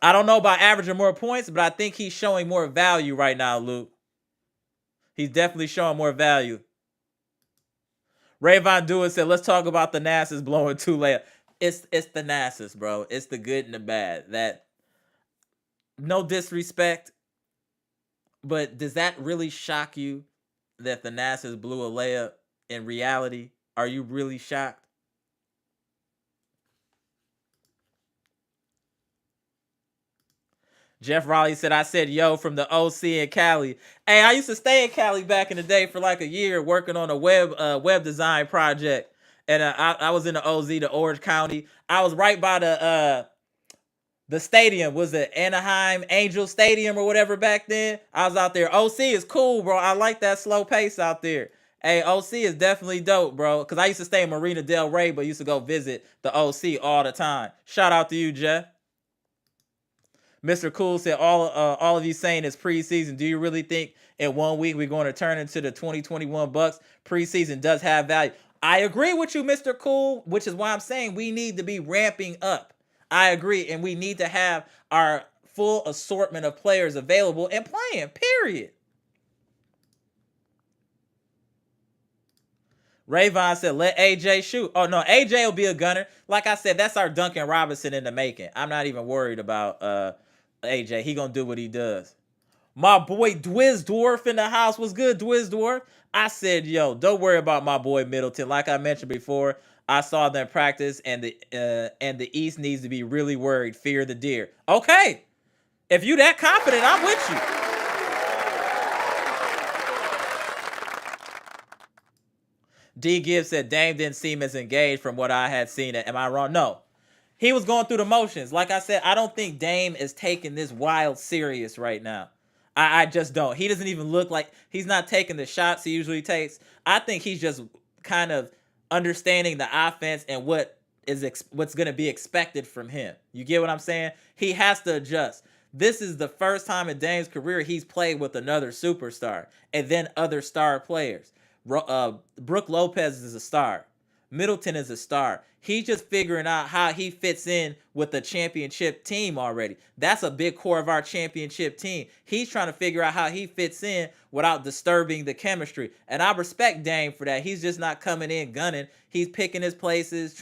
I don't know about averaging more points, but I think he's showing more value right now, Luke. He's definitely showing more value. Rayvon Dewey said, let's talk about the NASA's blowing 2 layups. It's the NASA's, bro. It's the good and the bad. That, no disrespect, but does that really shock you that the NASA's blew a layup? In reality, are you really shocked? Jeff Raleigh said, I said, yo, from the OC in Cali. Hey, I used to stay in Cali back in the day for like a year working on a web design project. And I was in the OZ, the Orange County. I was right by the stadium. Was it Anaheim Angel Stadium or whatever back then? I was out there. OC is cool, bro. I like that slow pace out there. Hey, OC is definitely dope, bro. Because I used to stay in Marina Del Rey, but used to go visit the OC all the time. Shout out to you, Jeff. Mr. Cool said, all of you saying it's preseason. Do you really think in 1 week we're going to turn into the 2021 Bucks? Preseason does have value. I agree with you, Mr. Cool, which is why I'm saying we need to be ramping up. I agree, and we need to have our full assortment of players available and playing, period. Rayvon said, let AJ shoot. Oh, no, AJ will be a gunner. Like I said, that's our Duncan Robinson in the making. I'm not even worried about AJ. He gonna do what he does. My boy Dwiz Dwarf in the house. Was good, Dwiz Dwarf? I said, yo, don't worry about my boy Middleton. Like I mentioned before, I saw them practice, and the East needs to be really worried. Fear the deer. Okay, if you that confident, I'm with you. D Gibbs said Dame didn't seem as engaged from what I had seen. Am I wrong? No. He was going through the motions. Like I said, I don't think Dame is taking this wild serious right now. I just don't. He doesn't even look like he's not taking the shots he usually takes. I think he's just kind of understanding the offense and what's going to be expected from him. You get what I'm saying? He has to adjust. This is the first time in Dame's career he's played with another superstar and then other star players. Brook Lopez is a star. Middleton is a star. He's just figuring out how he fits in with the championship team already. That's a big core of our championship team. He's trying to figure out how he fits in without disturbing the chemistry. And I respect Dame for that. He's just not coming in gunning. He's picking his places,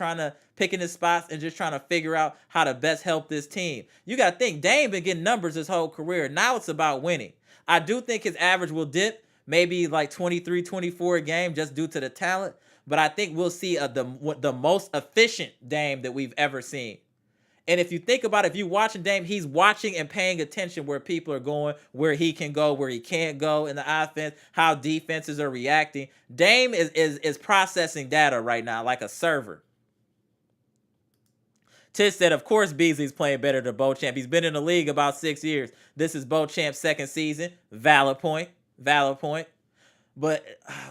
picking his spots, and just trying to figure out how to best help this team. You got to think, Dame been getting numbers his whole career. Now it's about winning. I do think his average will dip, maybe like 23, 24 a game just due to the talent. But I think we'll see the most efficient Dame that we've ever seen. And if you think about it, if you're watching Dame, he's watching and paying attention where people are going, where he can go, where he can't go in the offense, how defenses are reacting. Dame is processing data right now like a server. Tish said, of course Beasley's playing better than Beauchamp. He's been in the league about 6 years. This is Beauchamp's second season. Valid point. Valid point. But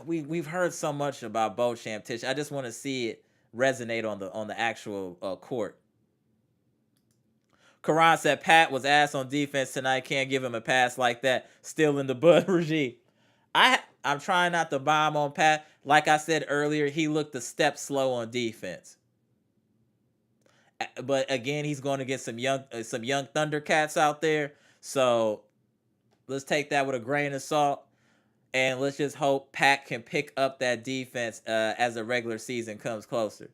we've heard so much about Beauchamp, Tish. I just want to see it resonate on the actual court. Karan said Pat was ass on defense tonight. Can't give him a pass like that. Still in the Bud regime. I'm trying not to bomb on Pat. Like I said earlier, he looked a step slow on defense. But again, he's going to get some young Thundercats out there. So let's take that with a grain of salt. And let's just hope Pat can pick up that defense as the regular season comes closer.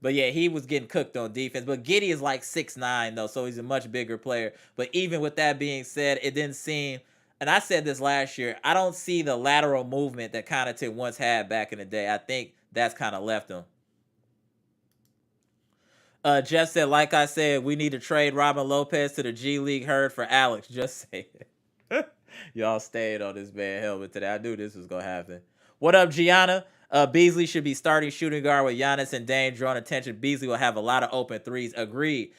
But yeah, he was getting cooked on defense. But Giddey is like 6'9", though, so he's a much bigger player. But even with that being said, it didn't seem, and I said this last year, I don't see the lateral movement that Connaughton once had back in the day. I think that's kind of left him. Jeff said, like I said, we need to trade Robin Lopez to the G League herd for Alex. Just say it. Y'all stayed on this bad helmet today. I knew this was going to happen. What up, Gianna? Beasley should be starting shooting guard with Giannis and Dame drawing attention. Beasley will have a lot of open threes. Agreed.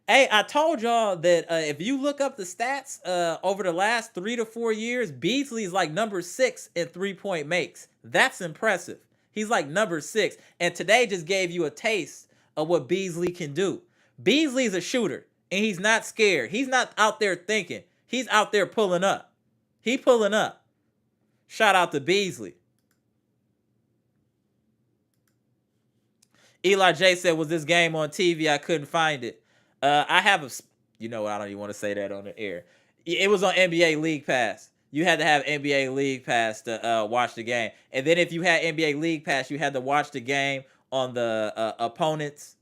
Hey, I told y'all that if you look up the stats over the last 3 to 4 years, Beasley's like number 6 in 3-point makes. That's impressive. He's like number 6. And today just gave you a taste of what Beasley can do. Beasley's a shooter, and he's not scared. He's not out there thinking. He's out there pulling up. He pulling up. Shout out to Beasley. Eli J said, was this game on TV? I couldn't find it. I have a, you know what? I don't even want to say that on the air. It was on NBA League Pass. You had to have NBA League Pass to watch the game. And then if you had NBA League Pass, you had to watch the game on the opponent's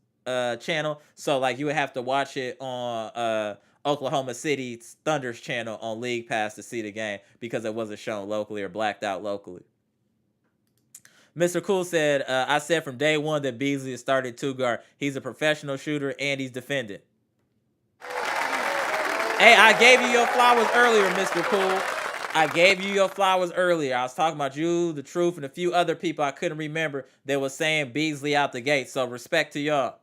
channel. So like you would have to watch it on Oklahoma City Thunder's channel on League Pass to see the game because it wasn't shown locally or blacked out locally. Mr. Cool said, I said from day one that Beasley is starting 2-guard. He's a professional shooter and he's defending. Hey, I gave you your flowers earlier, Mr. Cool. I gave you your flowers earlier. I was talking about you, the truth, and a few other people I couldn't remember that was saying Beasley out the gate. So respect to y'all.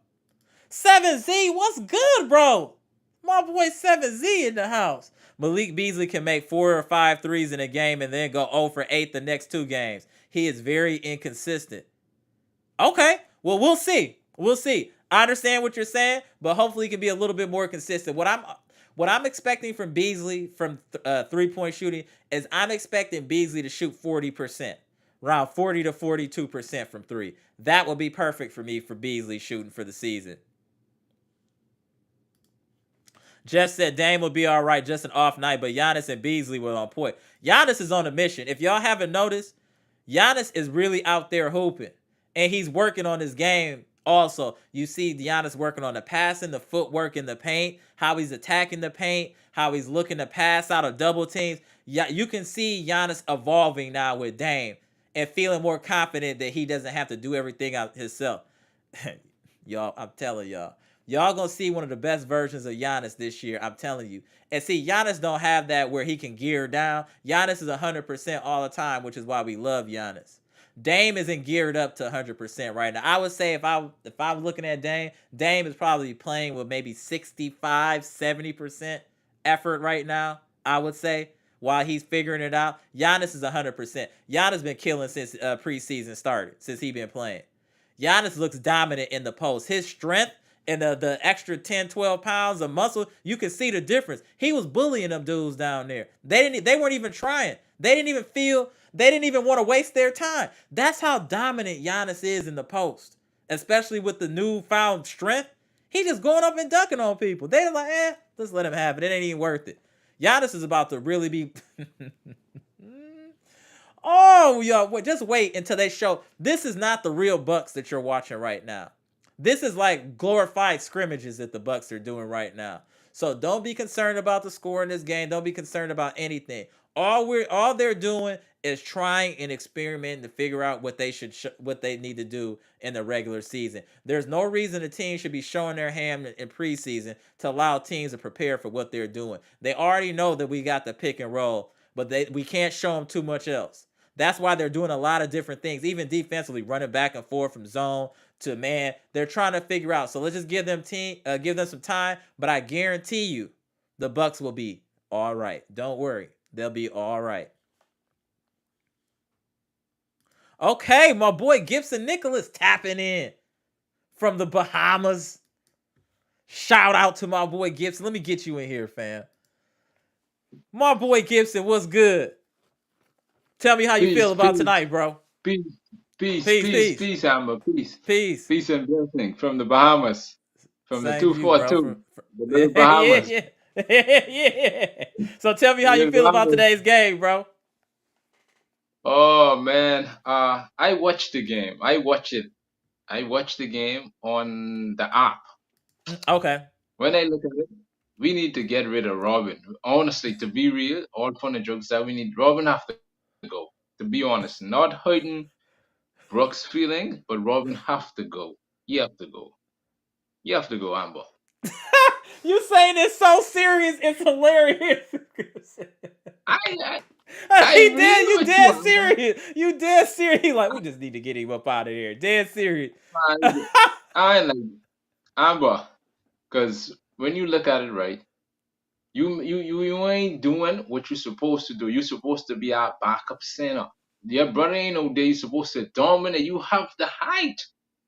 7Z, what's good, bro? My boy 7Z in the house. Malik Beasley can make 4 or 5 threes in a game and then go 0 for 8 the next 2 games. He is very inconsistent. Okay, well, we'll see. We'll see. I understand what you're saying, but hopefully he can be a little bit more consistent. What I'm expecting from Beasley from 3-point shooting is I'm expecting Beasley to shoot 40%, around 40 to 42% from 3. That would be perfect for me for Beasley shooting for the season. Jeff said Dame will be all right, just an off night, but Giannis and Beasley were on point. Giannis is on a mission. If y'all haven't noticed, Giannis is really out there hooping, and he's working on his game also. You see Giannis working on the passing, the footwork in the paint, how he's attacking the paint, how he's looking to pass out of double teams. Yeah, you can see Giannis evolving now with Dame and feeling more confident that he doesn't have to do everything out himself. Y'all, I'm telling y'all. Y'all gonna see one of the best versions of Giannis this year. I'm telling you. And see, Giannis don't have that where he can gear down. Giannis is 100% all the time, which is why we love Giannis. Dame isn't geared up to 100% right now. I would say if I was looking at Dame, Dame is probably playing with maybe 65, 70% effort right now, I would say, while he's figuring it out. Giannis is 100%. Giannis been killing since preseason started, since he been playing. Giannis looks dominant in the post. His strength and the extra 10, 12 pounds of muscle, you can see the difference. He was bullying them dudes down there. They weren't even trying. They didn't even want to waste their time. That's how dominant Giannis is in the post, especially with the newfound strength. He just going up and dunking on people. They're like, let's let him have it. It ain't even worth it. Giannis is about to really be... Oh, y'all, just wait until they show. This is not the real Bucks that you're watching right now. This is like glorified scrimmages that the Bucks are doing right now. So don't be concerned about the score in this game. Don't be concerned about anything. All they're doing is trying and experimenting to figure out what they need to do in the regular season. There's no reason a team should be showing their hand in preseason to allow teams to prepare for what they're doing. They already know that we got the pick and roll, but we can't show them too much else. That's why they're doing a lot of different things, even defensively, running back and forth from zone to man. They're trying to figure out. So let's just give them some time. But I guarantee you, the Bucks will be all right. Don't worry, they'll be all right. Okay, my boy Gibson Nicholas tapping in from the Bahamas. Shout out to my boy Gibson. Let me get you in here, fam. My boy Gibson, what's good? Tell me how you feel about tonight, bro. Peace, Amber. Peace. Peace and blessing from the Bahamas. From the 242. The little Bahamas. Yeah. So tell me how you feel about today's game, bro. Oh man. I watched the game. I watched the game on the app. Okay. When I look at it, we need to get rid of Robin. Honestly, to be real, all fun and jokes that we need Robin have to go. To be honest, not hurting Brooks' feeling, but Robin have to go. You have to go. You have to go, Amber. You saying it's so serious, it's hilarious. I He real did. You with you, dead man. serious. You dead serious. He like, we just need to get him up out of here. Dead serious. I ain't like Amber, because when you look at it right, you ain't doing what you're supposed to do. You're supposed to be our backup center. Your brother ain't no day. You're supposed to dominate. You have the height.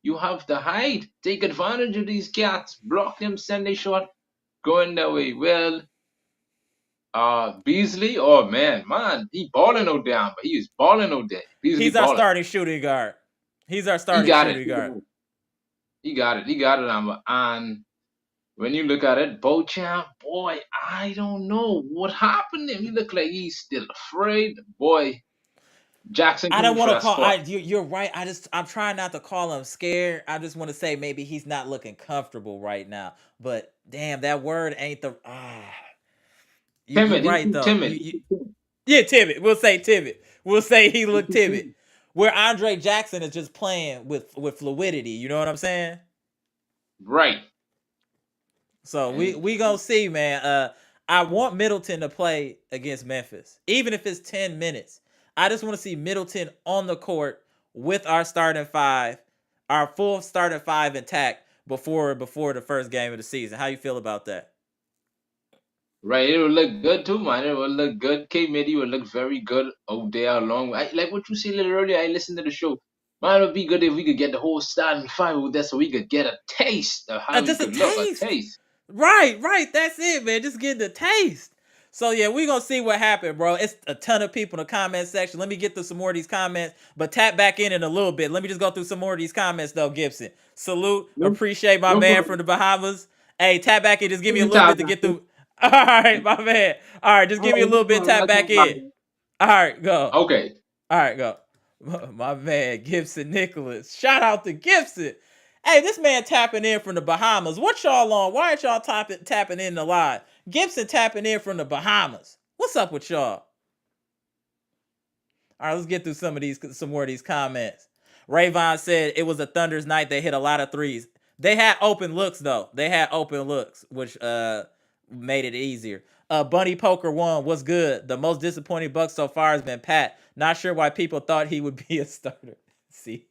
You have the height. Take advantage of these cats. Block them. Send they shot. Going that way. Well, Beasley. Oh man, he balling out there, but he is balling out there. Beasley He's our balling. starting shooting guard. He's our He starting got it. shooting guard. He got it. He got it, Amber. And when you look at it, Bochamp, boy, I don't know what happened to him. He look like he's still afraid. Boy, Jackson I don't coming for want to that call. spot. You're right. I'm trying not to call him scared. I just want to say maybe he's not looking comfortable right now. But damn, that word ain't the. You Timid. He's right too though. timid. Yeah, timid. We'll say timid. We'll say he He's looked too timid. timid. Where Andre Jackson is just playing with fluidity. You know what I'm saying? Right. So we And we gonna see, man. I want Middleton to play against Memphis, even if it's 10 minutes. I just want to see Middleton on the court with our starting five, our full starting five intact before the first game of the season. How you feel about that? right, it will look good too, man. It will look good. K Midi will look very good out there along. Like what you said a little earlier. I listened to the show. Man, it would be good if we could get the whole starting five with that, so we could get a taste of how we Just a could look. A taste. taste. Right. That's it, man. Just get the taste. So yeah, we gonna see what happened, bro. It's a ton of people in the comment section. Let me get through some more of these comments, but tap back in a little bit. Let me just go through some more of these comments though, Gibson. Salute, No, appreciate my no man from problem. the Bahamas. Hey, tap back in. Just give me a little Tap bit to get through. All right, my man. All right, just All give me a right, no little bit. problem. Tap I'll back talk about in. it. All right, go. Okay. All right, go. My man, Gibson Nicholas. Shout out to Gibson. Hey, this man tapping in from the Bahamas. What y'all on? Why aren't y'all tapping in the live? Gibson tapping in from the Bahamas. What's up with y'all? All right, let's get through some more of these comments. Rayvon said it was a Thunder's night. They hit a lot of threes. They had open looks though. They had open looks, which made it easier. Bunny Poker 1 was good. The most disappointing Buck so far has been Pat. Not sure why people thought he would be a starter. See,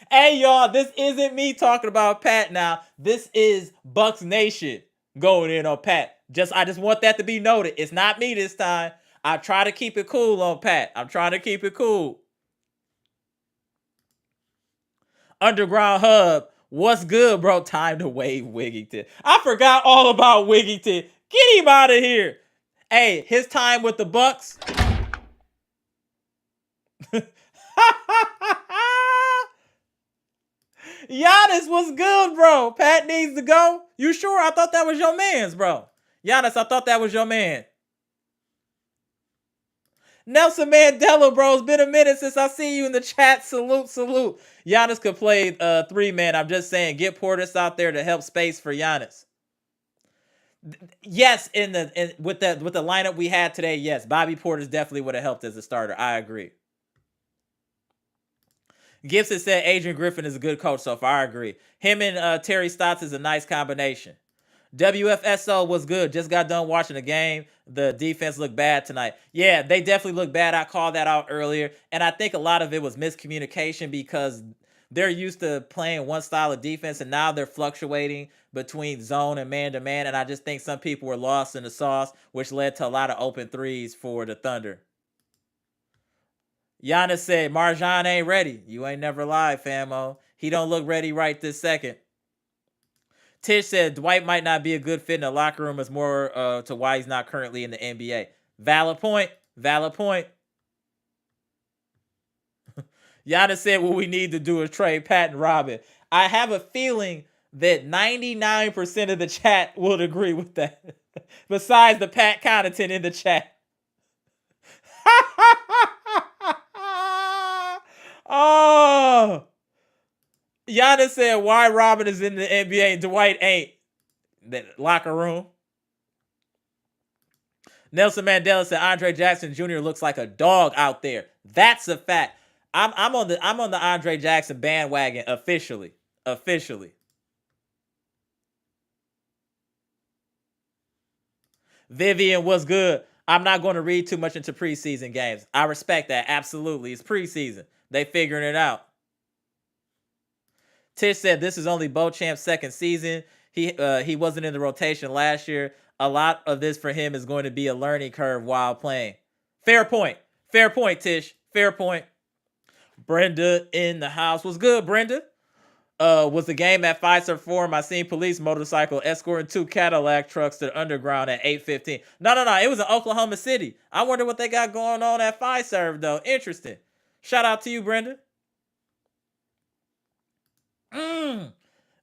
hey y'all, this isn't me talking about Pat now. This is Bucks Nation going in on Pat. I just want that to be noted. It's not me this time. I try to keep it cool on Pat. I'm trying to keep it cool. Underground Hub, what's good, bro? Time to wave Wigington. I forgot all about Wigington. Get him out of here. Hey, his time with the Bucks. Giannis was good, bro. Pat needs to go. You sure? I thought that was your man's, bro. Giannis, I thought that was your man. Nelson Mandela, bro. It's been a minute since I see you in the chat. Salute. Giannis could play 3-man. I'm just saying, get Portis out there to help space for Giannis. Yes, with the lineup we had today, yes, Bobby Portis definitely would have helped as a starter. I agree. Gibson said Adrian Griffin is a good coach so far. I agree. Him and Terry Stotts is a nice combination. WFSO was good. Just got done watching the game. The defense looked bad tonight. Yeah, they definitely looked bad. I called that out earlier. And I think a lot of it was miscommunication because they're used to playing one style of defense and now they're fluctuating between zone and man-to-man. And I just think some people were lost in the sauce, which led to a lot of open threes for the Thunder. Giannis said, Marjan ain't ready. You ain't never lied, famo. He don't look ready right this second. Tish said Dwight might not be a good fit in the locker room. It's more to why he's not currently in the NBA. Valid point. Giannis said what we need to do is trade Pat and Robin. I have a feeling that 99% of the chat would agree with that. Besides the Pat Connaughton in the chat. Oh. Giannis said why Robin is in the NBA and Dwight ain't. That locker room. Nelson Mandela said Andre Jackson Jr. looks like a dog out there. That's a fact. I'm on the Andre Jackson bandwagon officially. Vivian was good. I'm not going to read too much into preseason games. I respect that. Absolutely. It's preseason. They figuring it out. Tish said this is only Beauchamp's second season. He wasn't in the rotation last year. A lot of this for him is going to be a learning curve while playing. Fair point. Fair point, Tish. Fair point. Brenda in the house. What's good, Brenda? Was the game at Pfizer Forum? I seen police motorcycle escorting 2 Cadillac trucks to the underground at 8:15. No. It was in Oklahoma City. I wonder what they got going on at Pfizer, though. Interesting. Shout out to you, Brenda.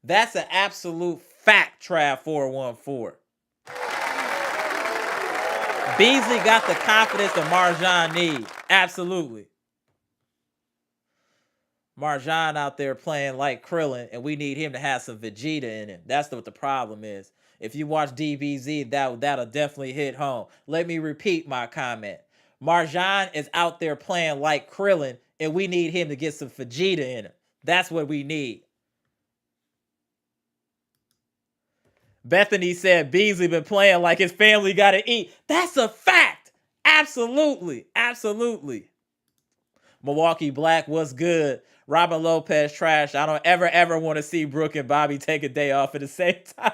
That's an absolute fact, Trav 414. Beasley got the confidence that Marjan needs. Absolutely. Marjan out there playing like Krillin, and we need him to have some Vegeta in him. That's what the problem is. If you watch DBZ, that'll definitely hit home. Let me repeat my comment. Marjan is out there playing like Krillin, and we need him to get some Vegeta in him. That's what we need. Bethany said Beasley been playing like his family got to eat. That's a fact. Absolutely. Absolutely. Milwaukee Black, what's good? Robin Lopez, trash. I don't ever want to see Brooke and Bobby take a day off at the same time.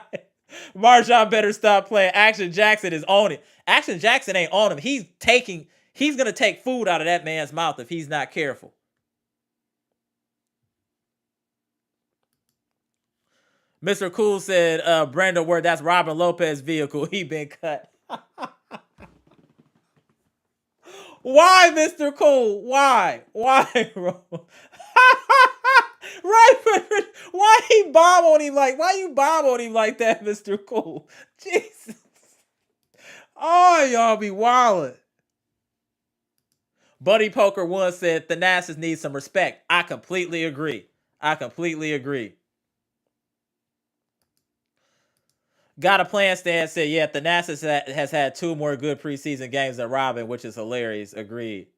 Marjan better stop playing. Action Jackson is on it. Action Jackson ain't on him. He's going to take food out of that man's mouth if he's not careful. Mr. Cool said, Brandon Word, that's Robin Lopez's vehicle. He been cut. Why, Mr. Cool? Why, bro? Right? Why he bomb on him like? Why you bomb on him like that, Mr. Cool? Jesus. Oh, y'all be wildin'. Buddy Poker 1 said Thanasis needs some respect. I completely agree. Got a plan stand said, yeah, Thanasis has had 2 more good preseason games than Robin, which is hilarious. Agreed.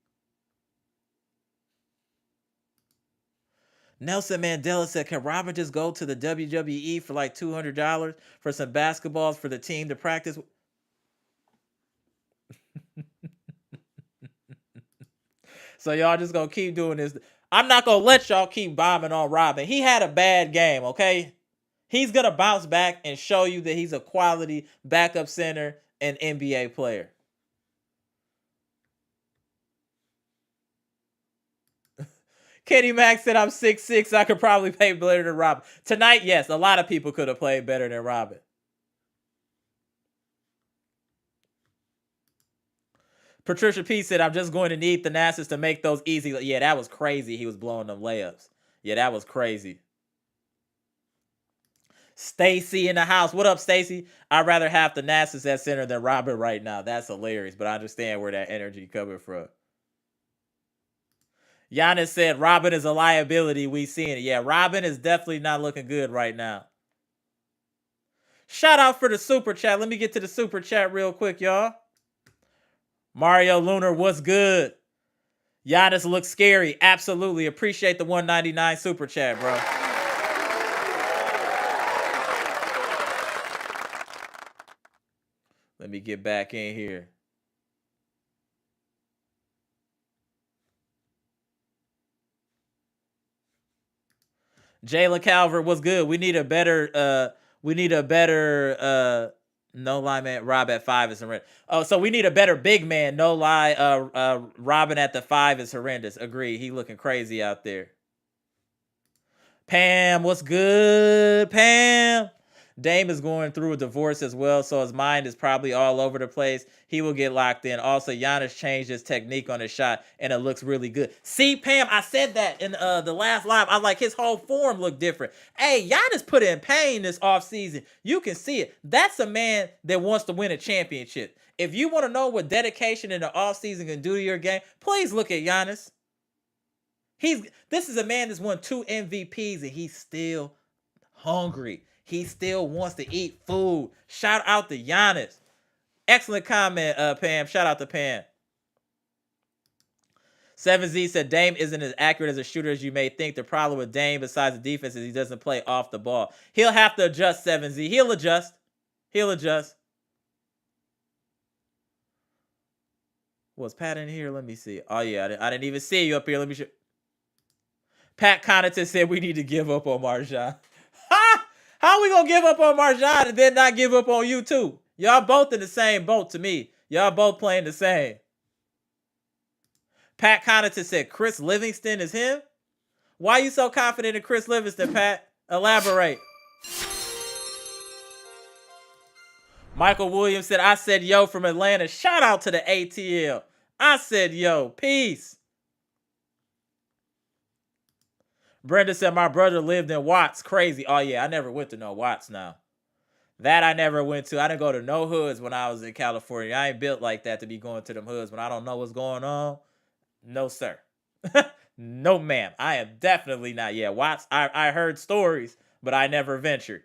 Nelson Mandela said, can Robin just go to the WWE for like $200 for some basketballs for the team to practice? So y'all just gonna keep doing this. I'm not gonna let y'all keep bombing on Robin. He had a bad game, okay? He's gonna bounce back and show you that he's a quality backup center and NBA player. Kenny Mack said, I'm 6'6", I could probably play better than Robin. Tonight, yes, a lot of people could have played better than Robin. Patricia P said, I'm just going to need Thanasis to make those easy. Yeah, that was crazy. He was blowing them layups. Yeah, that was crazy. Stacy in the house. What up, Stacy? I'd rather have Thanasis at center than Robin right now. That's hilarious, but I understand where that energy coming from. Giannis said, Robin is a liability. We seeing it. Yeah, Robin is definitely not looking good right now. Shout out for the super chat. Let me get to the super chat real quick, y'all. Mario Lunar, what's good? Giannis looks scary. Absolutely. Appreciate the 199 super chat, bro. Let me get back in here. Jalen Calvert, what's good? We need a better no lie, man. Rob at 5 is horrendous. Oh, so we need a better big man. No lie. Robin at the 5 is horrendous. Agree. He looking crazy out there. Pam, what's good? Pam. Dame is going through a divorce as well, so his mind is probably all over the place. He will get locked in. Also, Giannis changed his technique on his shot, and it looks really good. See, Pam, I said that in the last live. I was like, his whole form looked different. Hey, Giannis put in pain this offseason. You can see it. That's a man that wants to win a championship. If you want to know what dedication in the offseason can do to your game, please look at Giannis. This is a man that's won 2 MVPs, and he's still hungry. He still wants to eat food. Shout out to Giannis. Excellent comment, Pam. Shout out to Pam. 7Z said Dame isn't as accurate as a shooter as you may think. The problem with Dame, besides the defense, is he doesn't play off the ball. He'll have to adjust, 7Z. He'll adjust. Was Pat in here? Let me see. Oh yeah, I didn't even see you up here. Let me show. Pat Connaughton said we need to give up on Marjan. Ha! How are we gonna give up on Marjan and then not give up on you too? Y'all both in the same boat to me. Y'all both playing the same. Pat Connaughton said Chris Livingston is him. Why are you so confident in Chris Livingston, Pat? Elaborate. Michael Williams said, I said yo from Atlanta. Shout out to the ATL. I said yo. Peace. Brenda said, my brother lived in Watts. Crazy. Oh, yeah. I never went to no Watts now. That I never went to. I didn't go to no hoods when I was in California. I ain't built like that to be going to them hoods when I don't know what's going on. No, sir. No, ma'am. I am definitely not. Yeah, Watts, I heard stories, but I never ventured.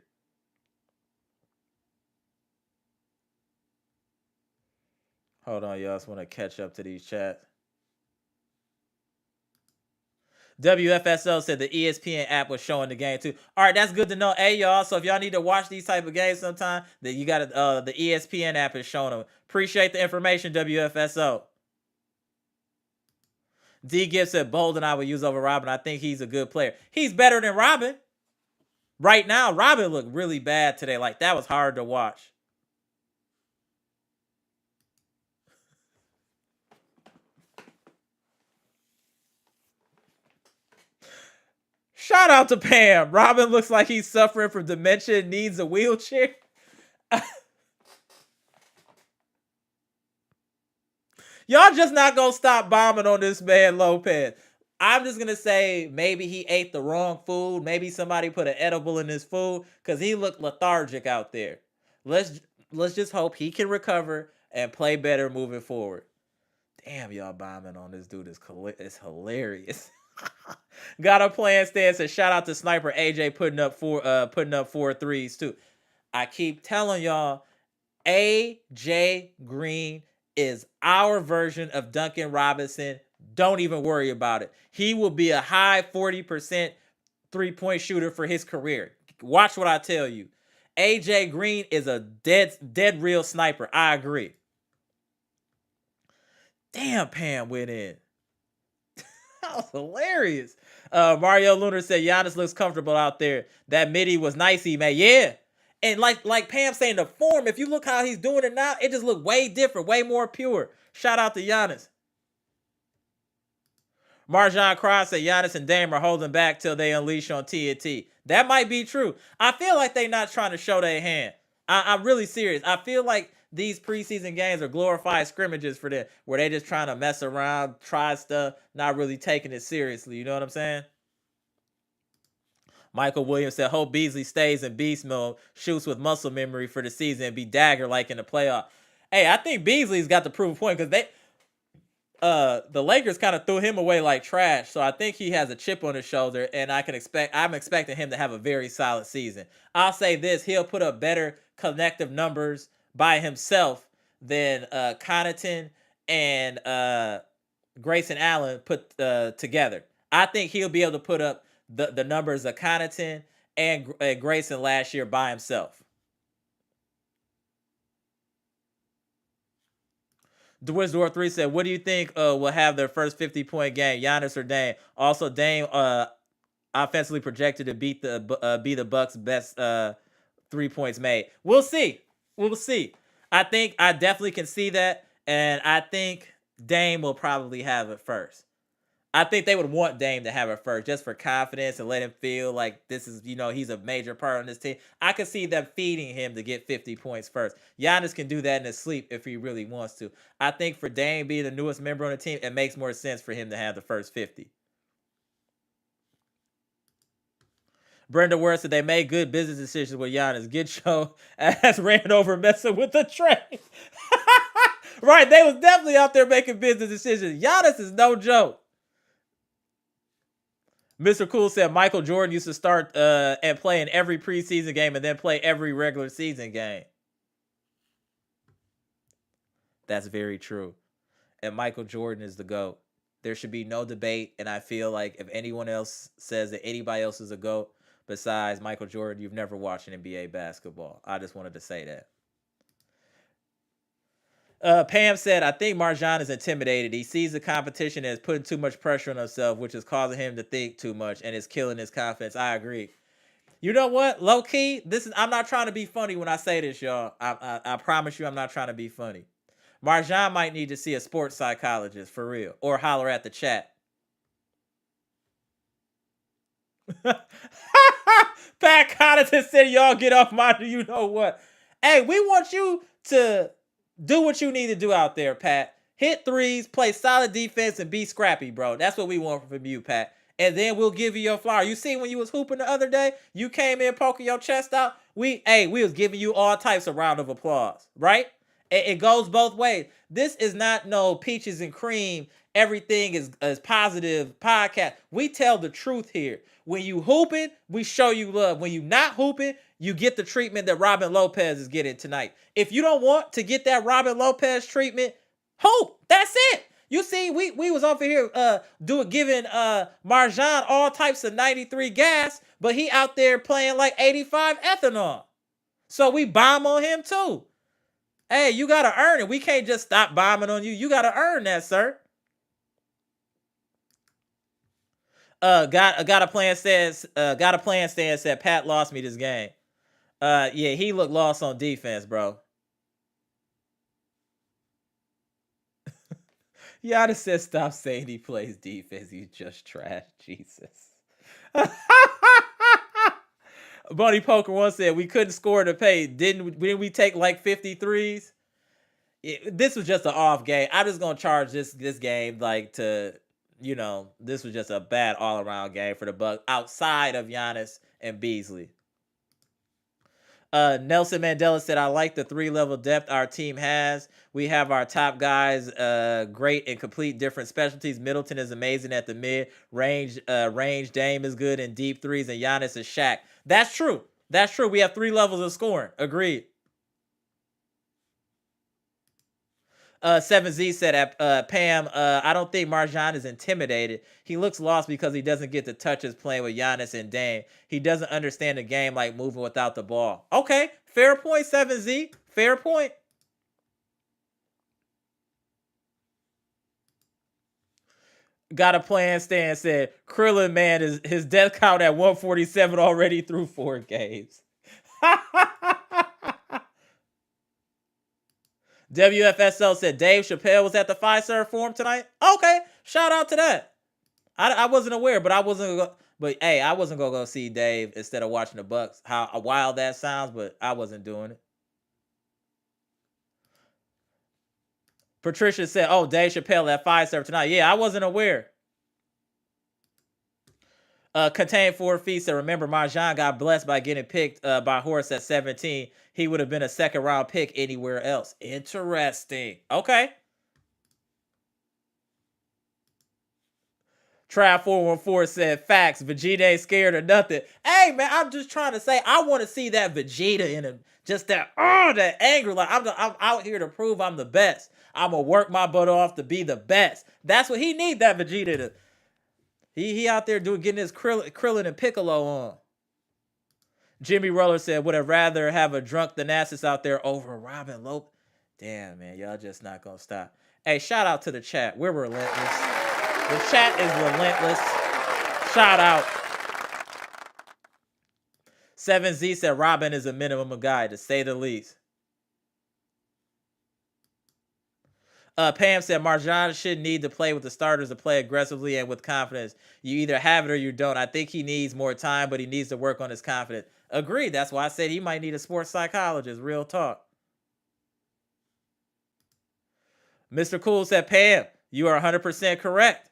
Hold on, y'all. I just want to catch up to these chats. WFSO said the ESPN app was showing the game too. All right, that's good to know. Hey, y'all. So if y'all need to watch these type of games sometime, then you got the ESPN app is showing them. Appreciate the information, WFSO. D Gibbs said Bolden I would use over Robin. I think he's a good player. He's better than Robin. Right now, Robin looked really bad today. Like, that was hard to watch. Shout out to Pam. Robin looks like he's suffering from dementia and needs a wheelchair. Y'all just not going to stop bombing on this man, Lopez. I'm just going to say maybe he ate the wrong food. Maybe somebody put an edible in his food because he looked lethargic out there. Let's just hope he can recover and play better moving forward. Damn, y'all bombing on this dude is hilarious. Got a plan stance and shout out to Sniper AJ putting up 4 threes too. I keep telling y'all, AJ Green is our version of Duncan Robinson. Don't even worry about it. He will be a high 40% three-point shooter for his career. Watch what I tell you. AJ Green is a dead real sniper. I agree. Damn, Pam went in. That was hilarious. Mario Lunar said Giannis looks comfortable out there. That midi was nice, he made. Yeah. And like Pam saying, the form, if you look how he's doing it now, it just looked way different, way more pure. Shout out to Giannis. Marjan Cross said Giannis and Dame are holding back till they unleash on TNT. That might be true. I feel like they're not trying to show their hand. I'm really serious. I feel like these preseason games are glorified scrimmages for them, where they just trying to mess around, try stuff, not really taking it seriously. You know what I'm saying? Michael Williams said, hope Beasley stays in beast mode, shoots with muscle memory for the season, and be dagger like in the playoff. Hey, I think Beasley's got to prove a point because the Lakers kind of threw him away like trash. So I think he has a chip on his shoulder, and I'm expecting him to have a very solid season. I'll say this, he'll put up better collective numbers by himself than Connaughton and Grayson Allen put together. I think he'll be able to put up the numbers of Connaughton and Grayson last year by himself. Dwizdor 3 said, what do you think will have their first 50-point game, Giannis or Dame? Also, Dame offensively projected to be the Bucks' best 3 points made. We'll see. We'll see. I definitely can see that, and I think Dame will probably have it first. I think they would want Dame to have it first just for confidence and let him feel like this is, he's a major part on this team. I could see them feeding him to get 50 points first. Giannis can do that in his sleep if he really wants to. I think for Dame being the newest member on the team, it makes more sense for him to have the first 50. Brenda Word said they made good business decisions with Giannis. Good show as ran over messing with the trade. Right, they was definitely out there making business decisions. Giannis is no joke. Mr. Cool said Michael Jordan used to start and play in every preseason game and then play every regular season game. That's very true. And Michael Jordan is the GOAT. There should be no debate, and I feel like if anyone else says that anybody else is a GOAT besides Michael Jordan, you've never watched an NBA basketball. I just wanted to say that. Pam said, I think Marjan is intimidated. He sees the competition as putting too much pressure on himself, which is causing him to think too much and is killing his confidence. I agree. You know what? Low key, I'm not trying to be funny when I say this, y'all. I promise you I'm not trying to be funny. Marjan might need to see a sports psychologist for real. Or holler at the chat. Pat Connaughton said, y'all get off my you know what. Hey, we want you to do what you need to do out there, Pat. Hit threes, play solid defense, and be scrappy, bro. That's what we want from you, Pat. And then we'll give you your flower. You see when you was hooping the other day, you came in poking your chest out. We was giving you all types of round of applause, right? It goes both ways. This is not no peaches and cream. Everything is positive podcast. We tell the truth here. When you hooping, we show you love. When you not hooping, you get the treatment that Robin Lopez is getting tonight. If you don't want to get that Robin Lopez treatment, hoop. That's it. You see, we was over here giving Marjan all types of 93 gas, but he out there playing like 85 ethanol. So we bomb on him too. Hey, you gotta earn it. We can't just stop bombing on you. You gotta earn that, sir. Got a plan stance said Pat lost me this game. Yeah, he looked lost on defense, bro. Giannis said stop saying he plays defense. He's just trash. Jesus. Bunny Poker once said we couldn't score to pay. Didn't we take like 53s? This was just an off game. I'm just gonna charge this game like to, this was just a bad all around game for the Bucks outside of Giannis and Beasley. Nelson Mandela said, I like the 3-level depth our team has. We have our top guys great and complete different specialties. Middleton is amazing at the mid range. Dame is good in deep threes, and Giannis is Shaq. That's true. We have 3 levels of scoring. Agreed. 7Z said, Pam, I don't think Marjan is intimidated. He looks lost because he doesn't get the touches playing with Giannis and Dame. He doesn't understand the game like moving without the ball. Okay, fair point, 7Z. Fair point. Got a plan stand said, Krillin, man, is his death count at 147 already through 4 games. WFSL said Dave Chappelle was at the Fiserv Forum tonight. Okay, shout out to that. I wasn't aware, but I wasn't gonna go see Dave instead of watching the Bucks. How wild that sounds, but I wasn't doing it. Patricia said, "Oh, Dave Chappelle at Fiserv tonight." Yeah, I wasn't aware. Contain 4 feet said, remember, Marjan got blessed by getting picked by Horace at 17. He would have been a 2nd round pick anywhere else. Interesting. Okay. Trav 414 said, facts, Vegeta ain't scared of nothing. Hey, man, I'm just trying to say, I want to see that Vegeta in him. Just that anger. Like, I'm out here to prove I'm the best. I'm going to work my butt off to be the best. That's what he need, that Vegeta to. He out there getting his Krillin and Piccolo on. Jimmy Roller said, would have rather have a drunk Thanasis out there over Robin Lope. Damn, man, y'all just not going to stop. Hey, shout out to the chat. We're relentless. The chat is relentless. Shout out. 7Z said Robin is a minimum guy, to say the least. Pam said Marjan should need to play with the starters to play aggressively and with confidence. You either have it or you don't. I think he needs more time, but he needs to work on his confidence. Agreed. That's why I said he might need a sports psychologist. Real talk. Mr. Cool said, Pam, you are 100% correct.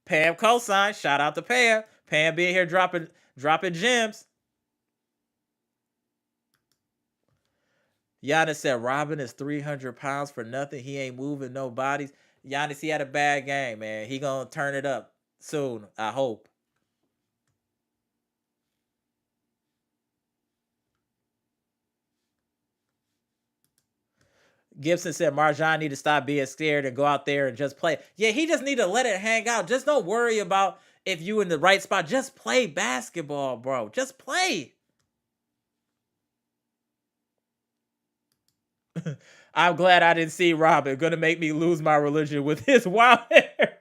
Pam cosign. Shout out to Pam. Pam being here dropping gems. Giannis said Robin is 300 pounds for nothing. He ain't moving no bodies. Giannis, he had a bad game, man. He gonna turn it up soon, I hope. Gibson said Marjan need to stop being scared and go out there and just play. Yeah, he just need to let it hang out. Just don't worry about if you in the right spot. Just play basketball, bro. Just play. I'm glad I didn't see Robin. Gonna make me lose my religion with his wild hair.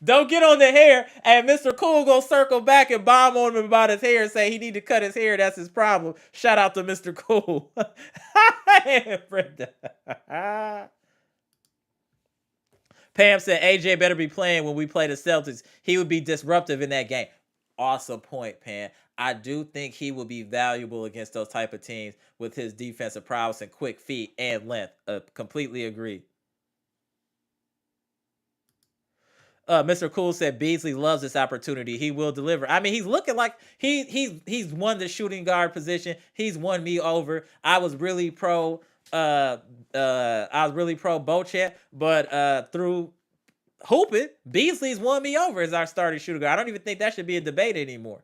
Don't get on the hair. And Mr. Cool go circle back and bomb on him about his hair and say he need to cut his hair. That's his problem. Shout out to Mr. Cool. Brenda. Pam said AJ better be playing when we play the Celtics. He would be disruptive in that game. Awesome point, Pam. I do think he will be valuable against those type of teams with his defensive prowess and quick feet and length. Completely agree. Mr. Cool said Beasley loves this opportunity. He will deliver. I mean, he's looking like he's won the shooting guard position. He's won me over. I was really pro Bochet, but through hooping, Beasley's won me over as our starting shooting guard. I don't even think that should be a debate anymore.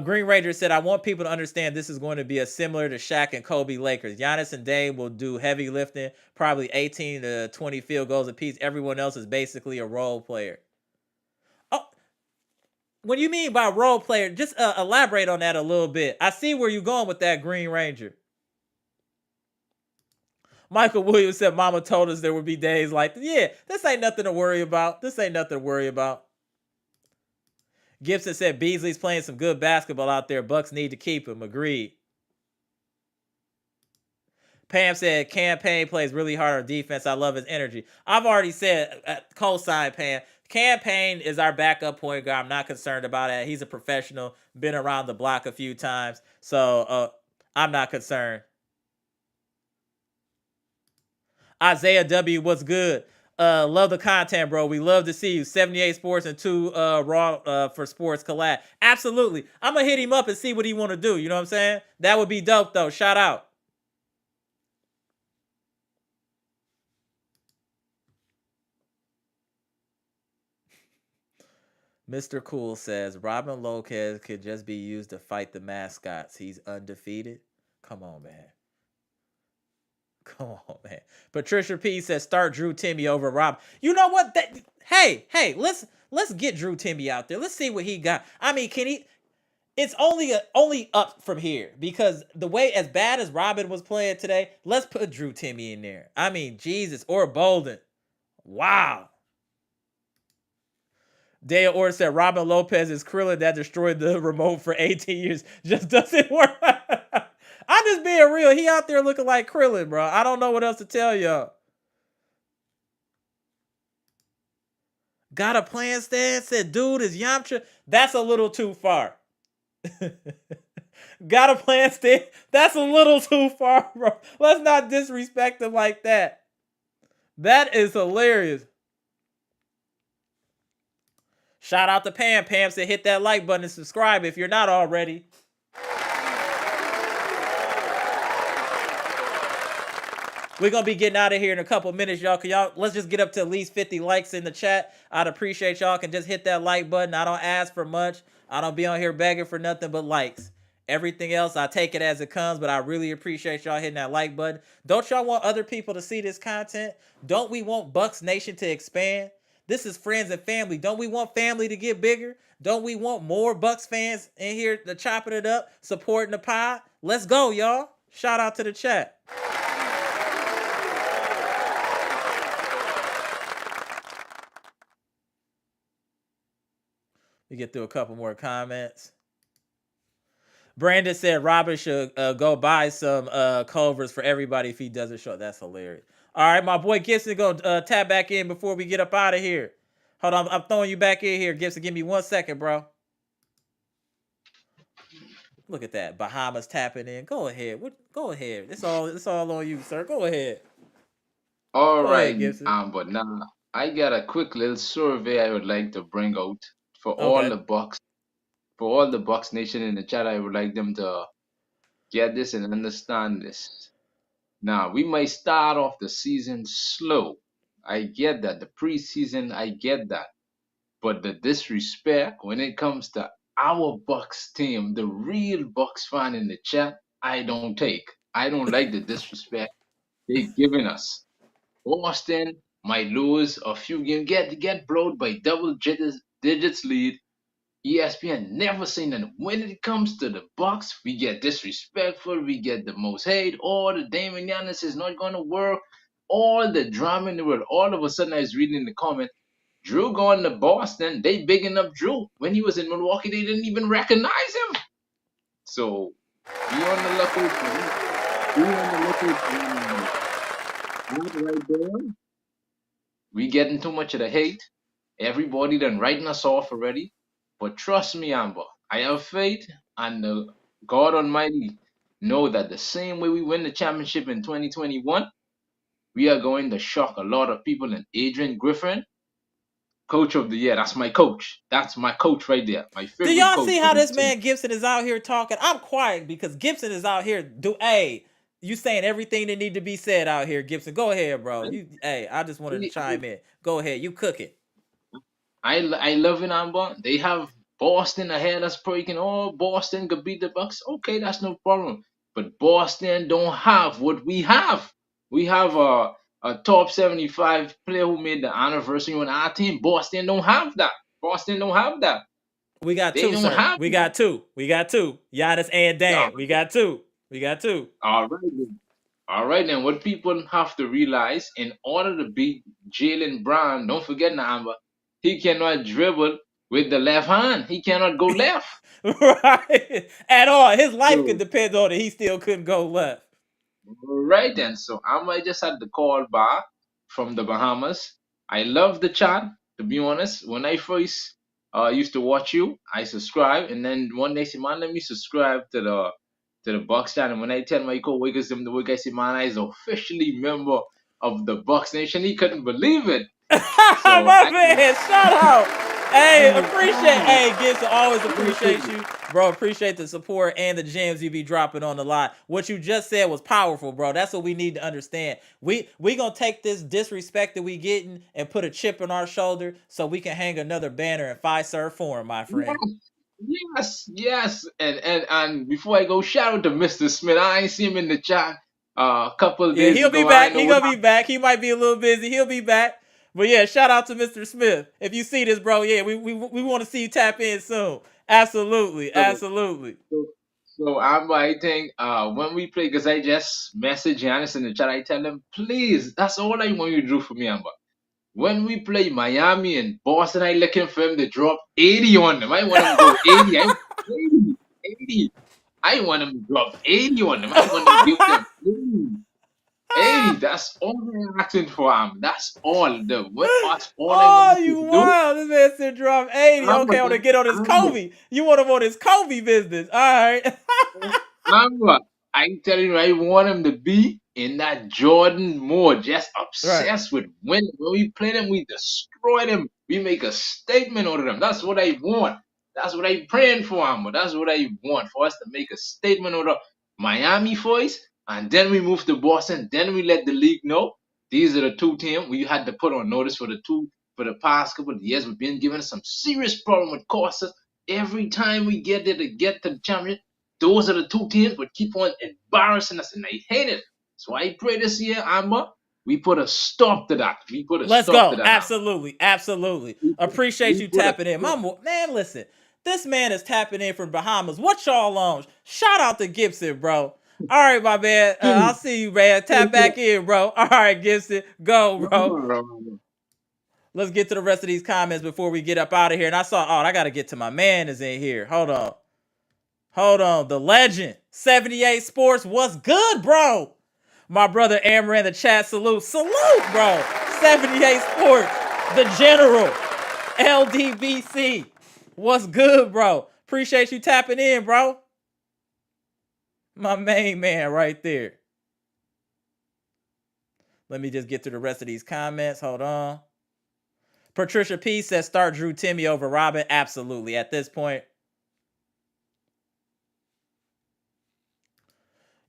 Green Ranger said, I want people to understand this is going to be a similar to Shaq and Kobe Lakers. Giannis and Dame will do heavy lifting, probably 18 to 20 field goals apiece. Everyone else is basically a role player. Oh, what do you mean by role player? Just elaborate on that a little bit. I see where you're going with that, Green Ranger. Michael Williams said, Mama told us there would be days like, yeah, this ain't nothing to worry about. This ain't nothing to worry about. Gibson said Beasley's playing some good basketball out there. Bucks need to keep him. Agreed. Pam said Campaign plays really hard on defense. I love his energy. I've already said, co-sign Pam. Campaign is our backup point guard. I'm not concerned about it. He's a professional. Been around the block a few times. So I'm not concerned. Isaiah W, what's good? Love the content, bro. We love to see you. 78 Sports and 2 Raw for Sports collab. Absolutely. I'm going to hit him up and see what he want to do. You know what I'm saying? That would be dope, though. Shout out. Mr. Cool says, Robin Lopez could just be used to fight the mascots. He's undefeated. Come on, man. Come on, man. Patricia P says start Drew Timmy over Rob. You know what? Hey, let's get Drew Timmy out there. Let's see what he got. I mean, can he? It's only up from here because the way as bad as Robin was playing today, let's put Drew Timmy in there. I mean, Jesus, or Bolden. Wow. Dale Orr said Robin Lopez is Krillin that destroyed the remote for 18 years. Just doesn't work. I'm just being real. He out there looking like Krillin, bro. I don't know what else to tell y'all. Got a plan, Stan? Said, dude, is Yamcha? That's a little too far. Got a plan, Stan? That's a little too far, bro. Let's not disrespect him like that. That is hilarious. Shout out to Pam. Pam said, hit that like button and subscribe if you're not already. We're going to be getting out of here in a couple minutes, y'all. Let's just get up to at least 50 likes in the chat. I'd appreciate y'all can just hit that like button. I don't ask for much. I don't be on here begging for nothing but likes. Everything else, I take it as it comes, but I really appreciate y'all hitting that like button. Don't y'all want other people to see this content? Don't we want Bucks Nation to expand? This is friends and family. Don't we want family to get bigger? Don't we want more Bucks fans in here to chopping it up, supporting the pod? Let's go, y'all. Shout out to the chat. We get through a couple more comments. Brandon said Robin should go buy some Culvers for everybody if he doesn't show. That's hilarious. All right, my boy Gibson go tap back in before we get up out of here. Hold on, I'm throwing you back in here, Gibson. Give me 1 second, bro. Look at that, Bahamas tapping in. Go ahead. Go ahead. It's all on you, sir. Go ahead. All Go right, ahead, Gibson. but now I got a quick little survey I would like to bring out for Okay. all the Bucks Nation in the chat. I would like them to get this and understand this. Now, we might start off the season slow. I get that. The preseason, I get that. But the disrespect when it comes to our Bucks team, the real Bucks fan in the chat, I don't take. I don't like the disrespect they're giving us. Boston might lose a few games, get blowed by double digits lead, ESPN never seen that. When it comes to the Bucks, we get disrespectful, we get the most hate. All the Damon Giannis is not gonna work. All the drama in the world. All of a sudden, I was reading in the comment, Drew going to Boston. They bigging up Drew. When he was in Milwaukee, they didn't even recognize him. So be on the lookout for him. Be on the lookout for him. That right there. We getting too much of the hate. Everybody done writing us off already. But trust me, Amber, I have faith, and the God Almighty know that the same way we win the championship in 2021, we are going to shock a lot of people. And Adrian Griffin, coach of the year, that's my coach. That's my coach right there. My Do favorite y'all coach see for how this this team. man Gibson is out here talking? I'm quiet because Gibson is out here hey, you saying everything that need to be said out here, Gibson. Go ahead, bro. Hey, I just wanted to chime in. Go ahead. You cook it. I love it, Amber. They have Boston ahead of us, breaking. Oh, Boston could beat the Bucks. Okay, that's no problem. But Boston don't have what we have. We have a top 75 player who made the anniversary on our team. Boston don't have that. Boston don't have that. We got They two, don't sir. have We that. got two. We got two. Giannis and Dan. We got two. We got two. All right, then. All right, then. What people have to realize, in order to beat Jalen Brown, don't forget now, Amber, he cannot dribble with the left hand. He cannot go left. Right. At all. His life could So, depend on it. He still couldn't go left. right then. So, Amber just had the call back from the Bahamas. I love the chat, to be honest. When I first used to watch you, I subscribed, and then one day, I said, man, let me subscribe to the Bucks channel. When I tell my co-workers them the work, I say, man, I is officially member of the Bucks Nation. He couldn't believe it. So My I man, shout out. Hey, appreciate. I Hey, Gibson, always appreciate appreciate you, bro. Appreciate the support and the gems you be dropping on the line. What you just said was powerful, bro. That's what we need to understand. We gonna take this disrespect that we getting and put a chip on our shoulder so we can hang another banner in five-star form, my friend. it. Yes. And before I go, shout out to Mr. Smith. I ain't see him in the chat a couple of Yeah, days he'll be ago. I back. ain't know He what gonna be back. He might be a little busy. He'll be back. But yeah, shout out to Mr. Smith. If you see this, bro, yeah, we want to see you tap in soon. Absolutely, happened. absolutely. So, so I think when we play, because I just message Giannis in the chat, I tell him, please, that's all I want you to do for me, Amber. When we play Miami and Boston, I looking for him to drop 80 on them. I want him to go 80. 80, 80. I want him to drop 80 on them. I want to give them 80. 80. That's all I'm asking for him. That's all. All I want Oh, you you to do. wild. This man said drop 80. I'm Okay, I want to get on his Kobe. You want him on his Kobe business. All right. Remember, I tell you, I want him to be in that Jordan mode, just Right. obsessed with winning. When we play them, we destroy them. We make a statement out of them. That's what I want. That's what I'm praying for, Amber. That's what I want, for us to make a statement out of Miami first, and then we move to Boston. Then we let the league know these are the two teams we had to put on notice for the past couple of years. We've been given some serious problem with courses. Every time we get there to get to the championship, those are the two teams that keep on embarrassing us, and I hate it. So I pray this year, Amber, we put a stop to that. We put a Let's stop to go. that, Amber. Absolutely. Absolutely. Appreciate We you put a tapping in. stop. Man, listen. This man is tapping in from Bahamas. What y'all on? Shout out to Gibson, bro. All right, my man. I'll see you, man. Tap back in, bro. All right, Gibson. Go, bro. Let's get to the rest of these comments before we get up out of here. And I saw, I got to get to my man is in here. Hold on. Hold on. The legend. 78 Sports. What's good, bro? My brother Amara in the chat. Salute. Salute, bro. 78 Sports. The General. LDBC. What's good, bro? Appreciate you tapping in, bro. My main man right there. Let me just get to the rest of these comments. Hold on. Patricia P says start Drew Timmy over Robin. Absolutely. At this point.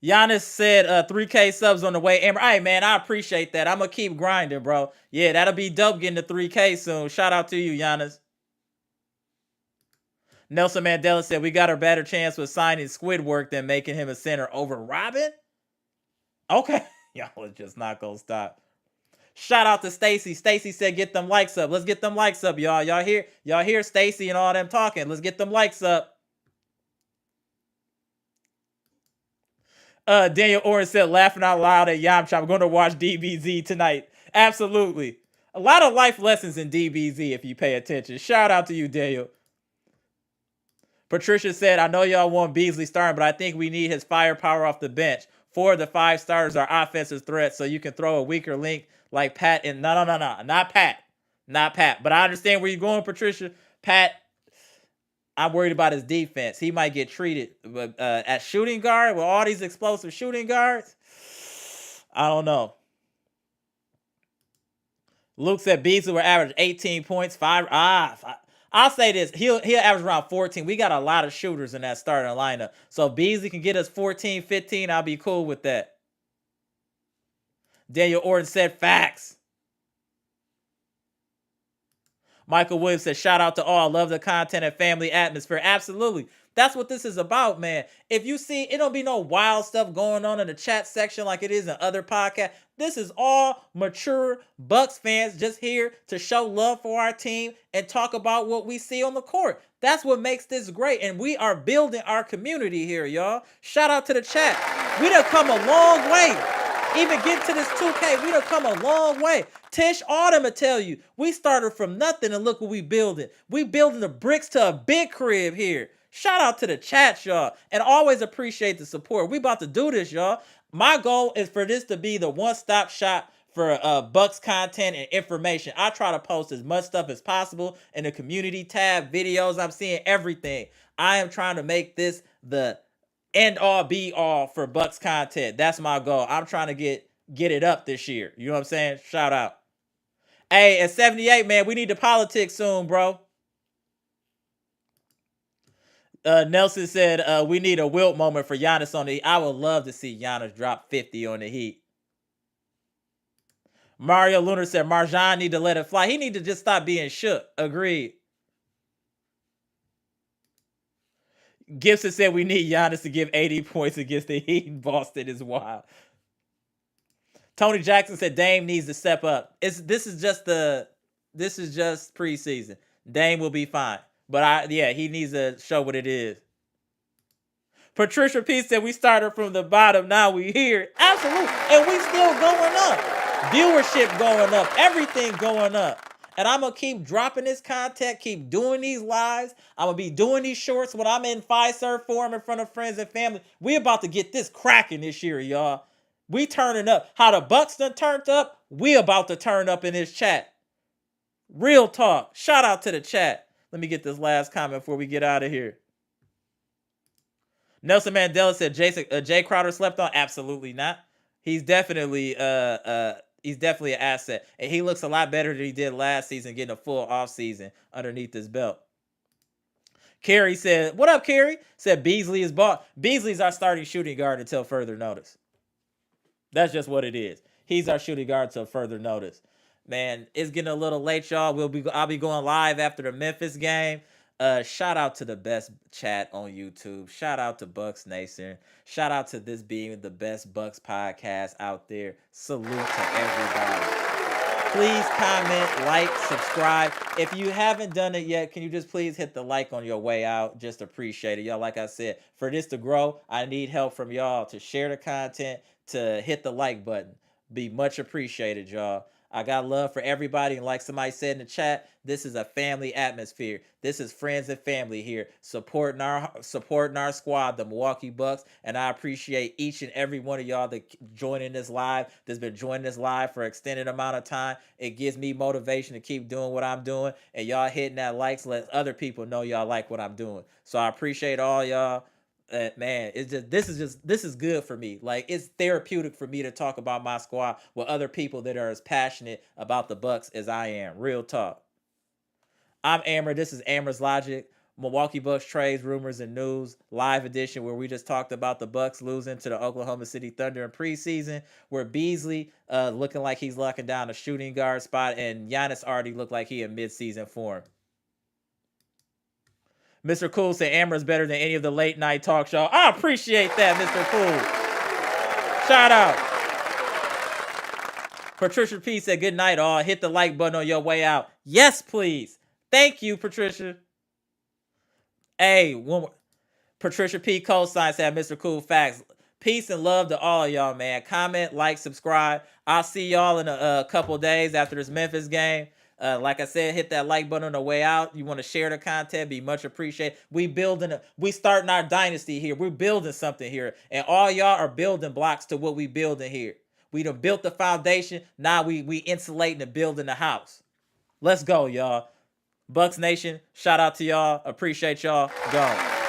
Giannis said 3K subs on the way. Amber, hey, man, I appreciate that. I'm going to keep grinding, bro. Yeah, that'll be dope getting to 3K soon. Shout out to you, Giannis. Nelson Mandela said we got a better chance with signing Squidwork than making him a center over Robin. Okay. Y'all are just not going to stop. Shout out to Stacy. Stacy said, "Get them likes up. Let's get them likes up, y'all. Y'all hear Stacy and all them talking. Let's get them likes up." Daniel Orange said, "Laughing out loud at Yamcha. I'm going to watch DBZ tonight." Absolutely. A lot of life lessons in DBZ if you pay attention. Shout out to you, Daniel. Patricia said, "I know y'all want Beasley starting, but I think we need his firepower off the bench. 4 of the 5 starters are offensive threats, so you can throw a weaker link like Pat and no, not Pat. Not Pat. But I understand where you're going, Patricia. Pat, I'm worried about his defense. He might get treated at shooting guard with all these explosive shooting guards. I don't know." Luke said Beasley will average 18 points, 5. I'll say this. He'll average around 14. We got a lot of shooters in that starting lineup. So if Beasley can get us 14, 15, I'll be cool with that. Daniel Orton said facts. Michael Williams said, "Shout out to all. Love the content and family atmosphere." Absolutely. That's what this is about, man. If you see, it don't be no wild stuff going on in the chat section like it is in other podcasts. This is all mature Bucks fans just here to show love for our team and talk about what we see on the court. That's what makes this great. And we are building our community here, y'all. Shout out to the chat. We done come a long way. Even get to this 2K, we done come a long way. Tish Autumn will tell you, we started from nothing and look what we building. We building the bricks to a big crib here. Shout out to the chat, y'all. And always appreciate the support. We about to do this, y'all. My goal is for this to be the one-stop shop for Bucks content and information. I try to post as much stuff as possible in the community tab, videos. I'm seeing everything. I am trying to make this the end all be all for Bucks content. That's my goal. I'm trying to get it up this year. You know what I'm saying? Shout out. Hey, at 78, man, we need the politics soon, bro. Nelson said, "We need a Wilt moment for Giannis on the Heat." I would love to see Giannis drop 50 on the Heat. Mario Lunar said, "Marjan need to let it fly. He need to just stop being shook." Agreed. Gibson said, "We need Giannis to give 80 points against the Heat in Boston is wild." Tony Jackson said, "Dame needs to step up. This is just preseason. Dame will be fine. But he needs to show what it is." Patricia P said, "We started from the bottom, now we here." Absolutely. And we still going up. Viewership going up. Everything going up. And I'm going to keep dropping this content, keep doing these lives. I'm going to be doing these shorts when I'm in Fiserv Forum in front of friends and family. We about to get this cracking this year, y'all. We turning up. How the Bucks done turned up, we about to turn up in this chat. Real talk. Shout out to the chat. Let me get this last comment before we get out of here. Nelson Mandela said, Jay Crowder slept on. Absolutely not. He's definitely an asset. And he looks a lot better than he did last season, getting a full offseason underneath his belt. Kerry said, "What up, Kerry?" Said Beasley is bought. Beasley's our starting shooting guard until further notice. That's just what it is. He's our shooting guard until further notice. Man, it's getting a little late, y'all. I'll be going live after the Memphis game. Shout out to the best chat on YouTube. Shout out to Bucks Nation. Shout out to this being the best Bucks podcast out there. Salute to everybody. Please comment, like, subscribe. If you haven't done it yet, can you just please hit the like on your way out? Just appreciate it. Y'all, like I said, for this to grow, I need help from y'all to share the content, to hit the like button. Be much appreciated, y'all. I got love for everybody, and like somebody said in the chat, this is a family atmosphere. This is friends and family here, supporting our squad, the Milwaukee Bucks, and I appreciate each and every one of y'all that joining this live, that's been joining this live for an extended amount of time. It gives me motivation to keep doing what I'm doing, and y'all hitting that likes let other people know y'all like what I'm doing. So I appreciate all y'all. Man, this is good for me. Like, it's therapeutic for me to talk about my squad with other people that are as passionate about the Bucks as I am. Real talk. I'm Amara. This is Amara's Logic. Milwaukee Bucks trades, rumors, and news live edition, where we just talked about the Bucks losing to the Oklahoma City Thunder in preseason, where Beasley looking like he's locking down a shooting guard spot, and Giannis already looked like he in midseason form. Mr. Cool said Amara's better than any of the late night talk show. I appreciate that, Mr. Cool. Shout out. Patricia P said, good night, all. Hit the like button on your way out. Yes, please. Thank you, Patricia. Hey, one more. Patricia P. Cosign said, Mr. Cool Facts. Peace and love to all of y'all, man. Comment, like, subscribe. I'll see y'all in a couple days after this Memphis game. Like I said, hit that like button on the way out. You want to share the content, be much appreciated. We starting our dynasty here. We're building something here. And all y'all are building blocks to what we building here. We done built the foundation. Now we insulating and building the house. Let's go, y'all. Bucks Nation, shout out to y'all. Appreciate y'all. Go.